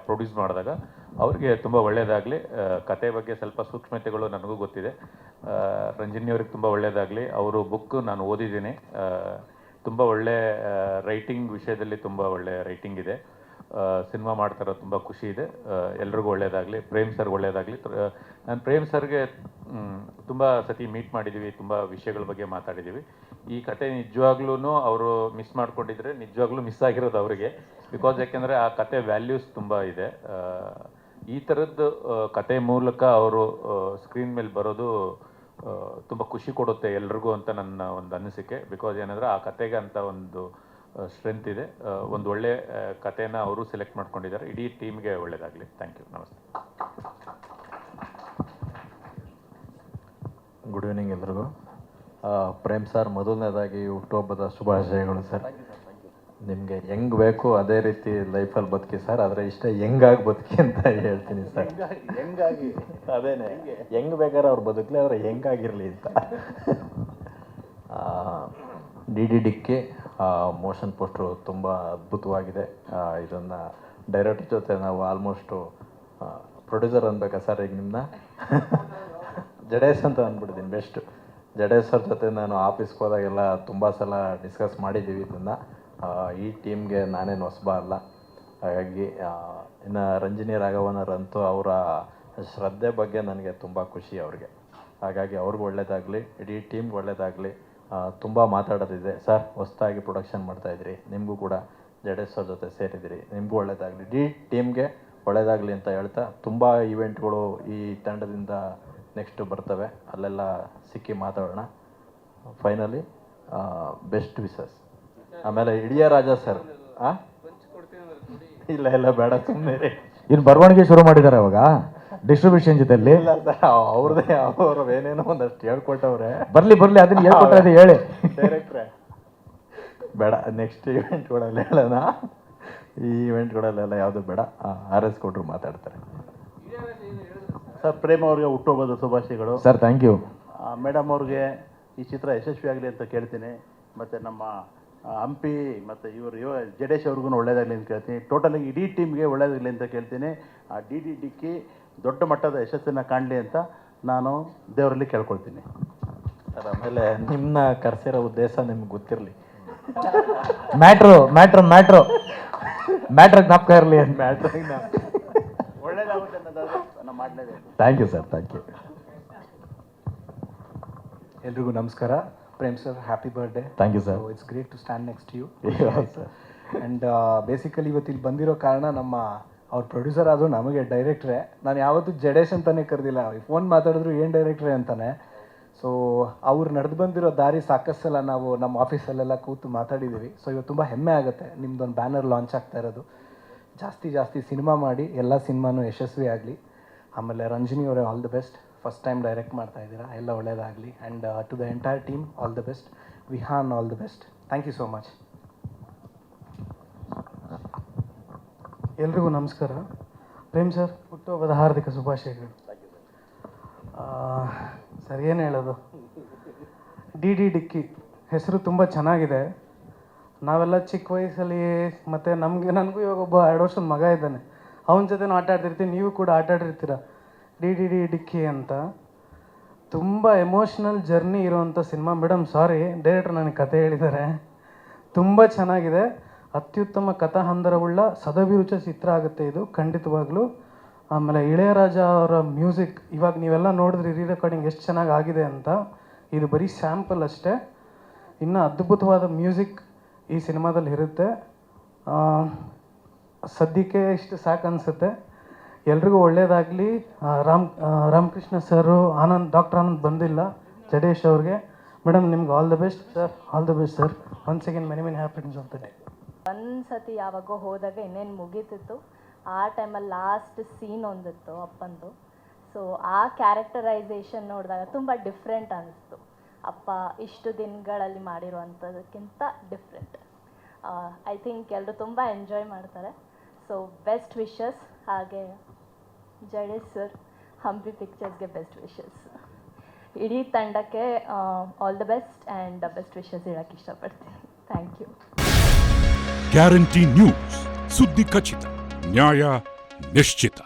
ಪ್ರೊಡ್ಯೂಸ್ ಮಾಡಿದಾಗ ಅವ್ರಿಗೆ ತುಂಬ ಒಳ್ಳೆಯದಾಗಲಿ. ಕತೆ ಬಗ್ಗೆ ಸ್ವಲ್ಪ ಸೂಕ್ಷ್ಮತೆಗಳು ನನಗೂ ಗೊತ್ತಿದೆ. ರಂಜಿನಿಯವ್ರಿಗೆ ತುಂಬ ಒಳ್ಳೆಯದಾಗಲಿ. ಅವರು ಬುಕ್ ನಾನು ಓದಿದ್ದೀನಿ. ತುಂಬ ಒಳ್ಳೆ ರೈಟಿಂಗ್ ವಿಷಯದಲ್ಲಿ ತುಂಬ ಒಳ್ಳೆ ರೈಟಿಂಗ್ ಇದೆ. ಸಿನಿಮಾ ಮಾಡ್ತಾರೋ ತುಂಬ ಖುಷಿ ಇದೆ. ಎಲ್ರಿಗೂ ಒಳ್ಳೆಯದಾಗಲಿ. ಪ್ರೇಮ್ ಸರ್ಗೆ ಒಳ್ಳೆಯದಾಗಲಿ. ನಾನು ಪ್ರೇಮ್ ಸರ್ಗೆ ತುಂಬ ಸತಿ ಮೀಟ್ ಮಾಡಿದ್ದೀವಿ, ತುಂಬ ವಿಷಯಗಳ ಬಗ್ಗೆ ಮಾತಾಡಿದ್ದೀವಿ. ಈ ಕತೆ ನಿಜವಾಗ್ಲೂ ಅವರು ಮಿಸ್ ಮಾಡ್ಕೊಂಡಿದ್ರೆ ನಿಜವಾಗ್ಲೂ ಮಿಸ್ ಆಗಿರೋದು ಅವರಿಗೆ. ಬಿಕಾಸ್ ಯಾಕೆಂದರೆ ಆ ಕತೆ ವ್ಯಾಲ್ಯೂಸ್ ತುಂಬ ಇದೆ. ಈ ಥರದ್ದು ಕತೆ ಮೂಲಕ ಅವರು ಸ್ಕ್ರೀನ್ ಮೇಲೆ ಬರೋದು ತುಂಬ ಖುಷಿ ಕೊಡುತ್ತೆ ಎಲ್ರಿಗೂ ಅಂತ ನನ್ನ ಒಂದು ಅನಿಸಿಕೆ. ಬಿಕಾಸ್ ಏನಂದರೆ ಆ ಕತೆಗೆ ಅಂತ ಒಂದು ಸ್ಟ್ರೆಂತ್ ಇದೆ. ಒಂದು ಒಳ್ಳೆ ಕತೆನ ಅವರು ಸೆಲೆಕ್ಟ್ ಮಾಡ್ಕೊಂಡಿದ್ದಾರೆ. ಇಡೀ ಟೀಮ್ಗೆ ಒಳ್ಳೆಯದಾಗಲಿ. Thank you. ನಮಸ್ತೆ. ಗುಡ್ ಈವ್ನಿಂಗ್ ಎಲ್ರಿಗೂ. ಪ್ರೇಮ್ ಸರ್, ಮೊದಲನೇದಾಗಿ ಹುಟ್ಟುಹಬ್ಬದ ಶುಭಾಶಯಗಳು ಸರ್. ನಿಮಗೆ ಹೆಂಗೆ ಬೇಕು ಅದೇ ರೀತಿ ಲೈಫಲ್ಲಿ ಬದುಕಿ ಸರ್. ಆದರೆ ಇಷ್ಟೇ ಹೆಂಗಾಗಿ ಬದುಕಿ ಅಂತ ಹೇಳ್ತೀನಿ ಸರ್. ಹೆಂಗಾಗಿ ಅದೇನೆ, ಹೆಂಗೆ ಬೇಕಾದ್ರೆ ಅವ್ರು ಬದುಕಲಿ, ಆದರೆ ಹೆಂಗಾಗಿರಲಿ ಅಂತ. ಡಿ ಡಿಕ್ಕಿ ಮೋಷನ್ ಪೋಸ್ಟ್ರು ತುಂಬ ಅದ್ಭುತವಾಗಿದೆ. ಇದನ್ನು ಡೈರೆಕ್ಟರ್ ಜೊತೆ ನಾವು ಆಲ್ಮೋಸ್ಟು ಪ್ರೊಡ್ಯೂಸರ್ ಅನ್ಬೇಕಾ ಸರ್ ಈಗ ನಿಮ್ಮನ್ನ? ಜಡೇಶ್ ಅಂತ ಅಂದ್ಬಿಡ್ತೀನಿ ಬೆಸ್ಟು. ಜಡೇಶ್ ಸರ್ ಜೊತೆ ನಾನು ಆಫೀಸ್ಗೆ ಹೋದಾಗೆಲ್ಲ ತುಂಬ ಸಲ ಡಿಸ್ಕಸ್ ಮಾಡಿದ್ದೀವಿ ಇದನ್ನು. ಈ ಟೀಮ್ಗೆ ನಾನೇನು ಹೊಸಬ ಅಲ್ಲ. ಹಾಗಾಗಿ ಇನ್ನು ರಂಜಿನಿ ರಾಘವನರಂತೂ ಅವರ ಶ್ರದ್ಧೆ ಬಗ್ಗೆ ನನಗೆ ತುಂಬ ಖುಷಿ ಅವ್ರಿಗೆ. ಹಾಗಾಗಿ ಅವ್ರಿಗೂ ಒಳ್ಳೆಯದಾಗಲಿ, ಇಡೀ ಟೀಮ್ಗೆ ಒಳ್ಳೆಯದಾಗಲಿ. ತುಂಬ ಮಾತಾಡೋದಿದೆ ಸರ್. ಹೊಸದಾಗಿ ಪ್ರೊಡಕ್ಷನ್ ಮಾಡ್ತಾಯಿದ್ರಿ, ನಿಮಗೂ ಕೂಡ ಜಡೇಶ್ ಸರ್ ಜೊತೆ ಸೇರಿದಿರಿ, ನಿಮಗೂ ಒಳ್ಳೆಯದಾಗಲಿ, ಇಡೀ ಟೀಮ್ಗೆ ಒಳ್ಳೆಯದಾಗಲಿ ಅಂತ ಹೇಳ್ತಾ, ತುಂಬ ಈವೆಂಟ್ಗಳು ಈ ತಂಡದಿಂದ ನೆಕ್ಸ್ಟ್ ಬರ್ತವೆ, ಅಲ್ಲೆಲ್ಲ ಸಿಕ್ಕಿ ಮಾತಾಡೋಣ. Finally best wishes. ಆಮೇಲೆ ಇಳಿಯರಾಜ ಸರ್ ಇಲ್ಲ ಬೇಡ ಸುಮ್ಮನೆ. ಇನ್ನು ಬರವಣಿಗೆ ಶುರು ಮಾಡಿದ್ದಾರೆ ಅವಾಗ ಡಿಸ್ಟ್ರಿಬ್ಯೂಷನ್ ಜೊತೆಲಿ. ಇಲ್ಲ ಸರ್, ಅವ್ರದ್ದೇ ಅವರು ಏನೇನೋ ಒಂದಷ್ಟು ಹೇಳ್ಕೊಟ್ಟವ್ರೆ. ಬರ್ಲಿ ಅದನ್ನ ಹೇಳ್ಕೊಟ್ರೆ ಹೇಳಿ. ಡೈರೆಕ್ಟ್ರೆ ಬೇಡ, ನೆಕ್ಸ್ಟ್ ಇವೆಂಟ್ಗಳಲ್ಲಿ ಹೇಳೋಣ. ಈ ಇವೆಂಟ್ಗಳಲ್ಲೆಲ್ಲ ಯಾವುದು ಬೇಡ. ಆರ್ ಎಸ್ ಕೊಟ್ಟರು ಮಾತಾಡ್ತಾರೆ. ಸರ್, ಪ್ರೇಮ್ ಅವ್ರಿಗೆ ಹುಟ್ಟುಹಬ್ಬದ ಶುಭಾಶಯಗಳು. Sir, thank you. ಮೇಡಮ್ ಅವ್ರಿಗೆ ಈ ಚಿತ್ರ ಯಶಸ್ವಿಯಾಗಲಿ ಅಂತ ಕೇಳ್ತೀನಿ. ಮತ್ತು ನಮ್ಮ ಹಂಪಿ ಮತ್ತು ಜಡೇಶ್ ಅವ್ರಿಗೂ ಒಳ್ಳೇದಾಗಲಿ ಅಂತ ಕೇಳ್ತೀನಿ. ಟೋಟಲಿ ಇಡೀ ಟೀಮ್ಗೆ ಒಳ್ಳೇದಾಗಲಿ ಅಂತ ಕೇಳ್ತೀನಿ. ಆ DD ಡಿಕ್ಕಿ ದೊಡ್ಡ ಮಟ್ಟದ ಯಶಸ್ಸನ್ನು ಕಾಣಲಿ ಅಂತ ನಾನು ದೇವರಲ್ಲಿ ಕೇಳ್ಕೊಳ್ತೀನಿ. ಸರ್, ಆಮೇಲೆ ನಿಮ್ಮನ್ನ ಕರೆಸಿರೋ ಉದ್ದೇಶ ನಿಮ್ಗೆ ಗೊತ್ತಿರಲಿ. ಮ್ಯಾಟ್ರ್ ಜ್ಞಾಪಕ ಇರಲಿ. ಒಳ್ಳೇದಾಗುತ್ತೆ ಅನ್ನೋದಾದ್ರೆ ನಾನು ಮಾಡಲೇಬೇಕು. Thank you sir, thank you. ಎಲ್ರಿಗೂ ನಮಸ್ಕಾರ. Prem sir, happy birthday. Thank you sir. It's great to stand next to you. Sir. And basically ಇವತ್ತು ಇಲ್ಲಿ ಬಂದಿರೋ ಕಾರಣ ಅವ್ರ ಪ್ರೊಡ್ಯೂಸರ್ ಆದರೂ ನಮಗೆ ಡೈರೆಕ್ಟ್ರೇ. ನಾನು ಯಾವತ್ತೂ ಜಡೇಶ್ ಅಂತಲೇ ಕರೆದಿಲ್ಲ. ಫೋನ್ ಮಾತಾಡಿದ್ರು ಏನು ಡೈರೆಕ್ಟ್ರೇ ಅಂತಾನೆ. ಸೊ ಅವ್ರು ನಡೆದು ಬಂದಿರೋ ದಾರಿ ಸಾಕಷ್ಟು ಸಲ ನಾವು ನಮ್ಮ ಆಫೀಸಲ್ಲೆಲ್ಲ ಕೂತು ಮಾತಾಡಿದ್ದೀವಿ. ಸೊ ಇವತ್ತು ತುಂಬ ಹೆಮ್ಮೆ ಆಗುತ್ತೆ ನಿಮ್ಮದೊಂದು ಬ್ಯಾನರ್ ಲಾಂಚ್ ಆಗ್ತಾ ಇರೋದು. ಜಾಸ್ತಿ ಸಿನಿಮಾ ಮಾಡಿ ಎಲ್ಲ ಸಿನಿಮಾನೂ ಯಶಸ್ವಿ ಆಗಲಿ. ಆಮೇಲೆ ರಂಜಿನಿ ಅವರೇ, all the best. First time direct ಮಾಡ್ತಾ ಇದ್ದೀರಾ, ಎಲ್ಲ ಒಳ್ಳೆಯದಾಗಲಿ. And to the entire team, all the best. Vihaan, all the best. Thank you so much. ಎಲ್ರಿಗೂ ನಮಸ್ಕಾರ. ಪ್ರೇಮ್ ಸರ್, ಹುಟ್ಟುಹಬ್ಬದ ಹಾರ್ದಿಕ ಶುಭಾಶಯಗಳು. ಸರ್, ಏನು ಹೇಳೋದು, DD ಡಿಕ್ಕಿ ಹೆಸರು ತುಂಬ ಚೆನ್ನಾಗಿದೆ. ನಾವೆಲ್ಲ ಚಿಕ್ಕ ವಯಸ್ಸಲ್ಲಿ, ಮತ್ತು ನನಗೂ ಇವಾಗ ಒಬ್ಬ 2 ವರ್ಷದ ಮಗ ಇದ್ದಾನೆ. ಅವನ ಜೊತೆನೂ ಆಟ ಆಡ್ತಿರ್ತೀನಿ, ನೀವು ಕೂಡ ಆಟ ಆಡಿರ್ತೀರ. DD ಡಿಕ್ಕಿ ಅಂತ ತುಂಬ ಎಮೋಷ್ನಲ್ ಜರ್ನಿ ಇರೋವಂಥ ಸಿನಿಮಾ. ಮೇಡಮ್, ಸಾರಿ, ಡೈರೆಕ್ಟರ್ ನನಗೆ ಕತೆ ಹೇಳಿದ್ದಾರೆ. ತುಂಬ ಚೆನ್ನಾಗಿದೆ. ಅತ್ಯುತ್ತಮ ಕಥಾಹಂದರವುಳ್ಳ ಸದಭಿರುಚ ಚಿತ್ರ ಆಗುತ್ತೆ ಇದು, ಖಂಡಿತವಾಗ್ಲೂ. ಆಮೇಲೆ ಇಳೆಯರಾಜ ಅವರ ಮ್ಯೂಸಿಕ್, ಇವಾಗ ನೀವೆಲ್ಲ ನೋಡಿದ್ರಿ ರೀ ರೆಕಾರ್ಡಿಂಗ್ ಎಷ್ಟು ಚೆನ್ನಾಗಿ ಆಗಿದೆ ಅಂತ. ಇದು ಬರೀ ಸ್ಯಾಂಪಲ್ ಅಷ್ಟೇ. ಇನ್ನು ಅದ್ಭುತವಾದ ಮ್ಯೂಸಿಕ್ ಈ ಸಿನಿಮಾದಲ್ಲಿ ಇರುತ್ತೆ. ಸದ್ಯಕ್ಕೆ ಇಷ್ಟು ಸಾಕು ಅನಿಸುತ್ತೆ. ಎಲ್ರಿಗೂ ಒಳ್ಳೆಯದಾಗಲಿ. ರಾಮಕೃಷ್ಣ ಸರು, ಡಾಕ್ಟರ್ ಆನಂದ್ ಬಂದಿಲ್ಲ, ಜಡೇಶ್ ಅವ್ರಿಗೆ. ಮೇಡಮ್, ನಿಮ್ಗೆ all the best sir. All the best sir. Once again many happiness of the day. ಒಂದು ಸತಿ ಯಾವಾಗೋ ಹೋದಾಗ ಇನ್ನೇನು ಮುಗೀತಿತ್ತು. ಆ ಟೈಮಲ್ಲಿ ಲಾಸ್ಟ್ ಸೀನ್ ಒಂದಿತ್ತು ಅಪ್ಪಂದು. ಸೊ ಆ ಕ್ಯಾರೆಕ್ಟರೈಸೇಷನ್ ನೋಡಿದಾಗ ತುಂಬ ಡಿಫ್ರೆಂಟ್ ಅನ್ನಿಸ್ತು. ಅಪ್ಪ ಇಷ್ಟು ದಿನಗಳಲ್ಲಿ ಮಾಡಿರುವಂಥದಕ್ಕಿಂತ ಡಿಫ್ರೆಂಟ್. ಐ ಥಿಂಕ್ ಎಲ್ಲರೂ ತುಂಬ ಎಂಜಾಯ್ ಮಾಡ್ತಾರೆ. So best wishes. ಹಾಗೆ ಜಡೇಶ್ ಸರ್, ಹಂಪಿ ಪಿಕ್ಚರ್ಸ್ಗೆ ಬೆಸ್ಟ್ ವಿಶಸ್. ಇಡೀ ತಂಡಕ್ಕೆ all the best and best wishes ಹೇಳೋಕ್ಕೆ ಇಷ್ಟಪಡ್ತೀನಿ. Thank you. ಗ್ಯಾರಂಟಿ ನ್ಯೂಸ್, ಸುದ್ದಿ ಖಚಿತ, ನ್ಯಾಯ ನಿಶ್ಚಿತ.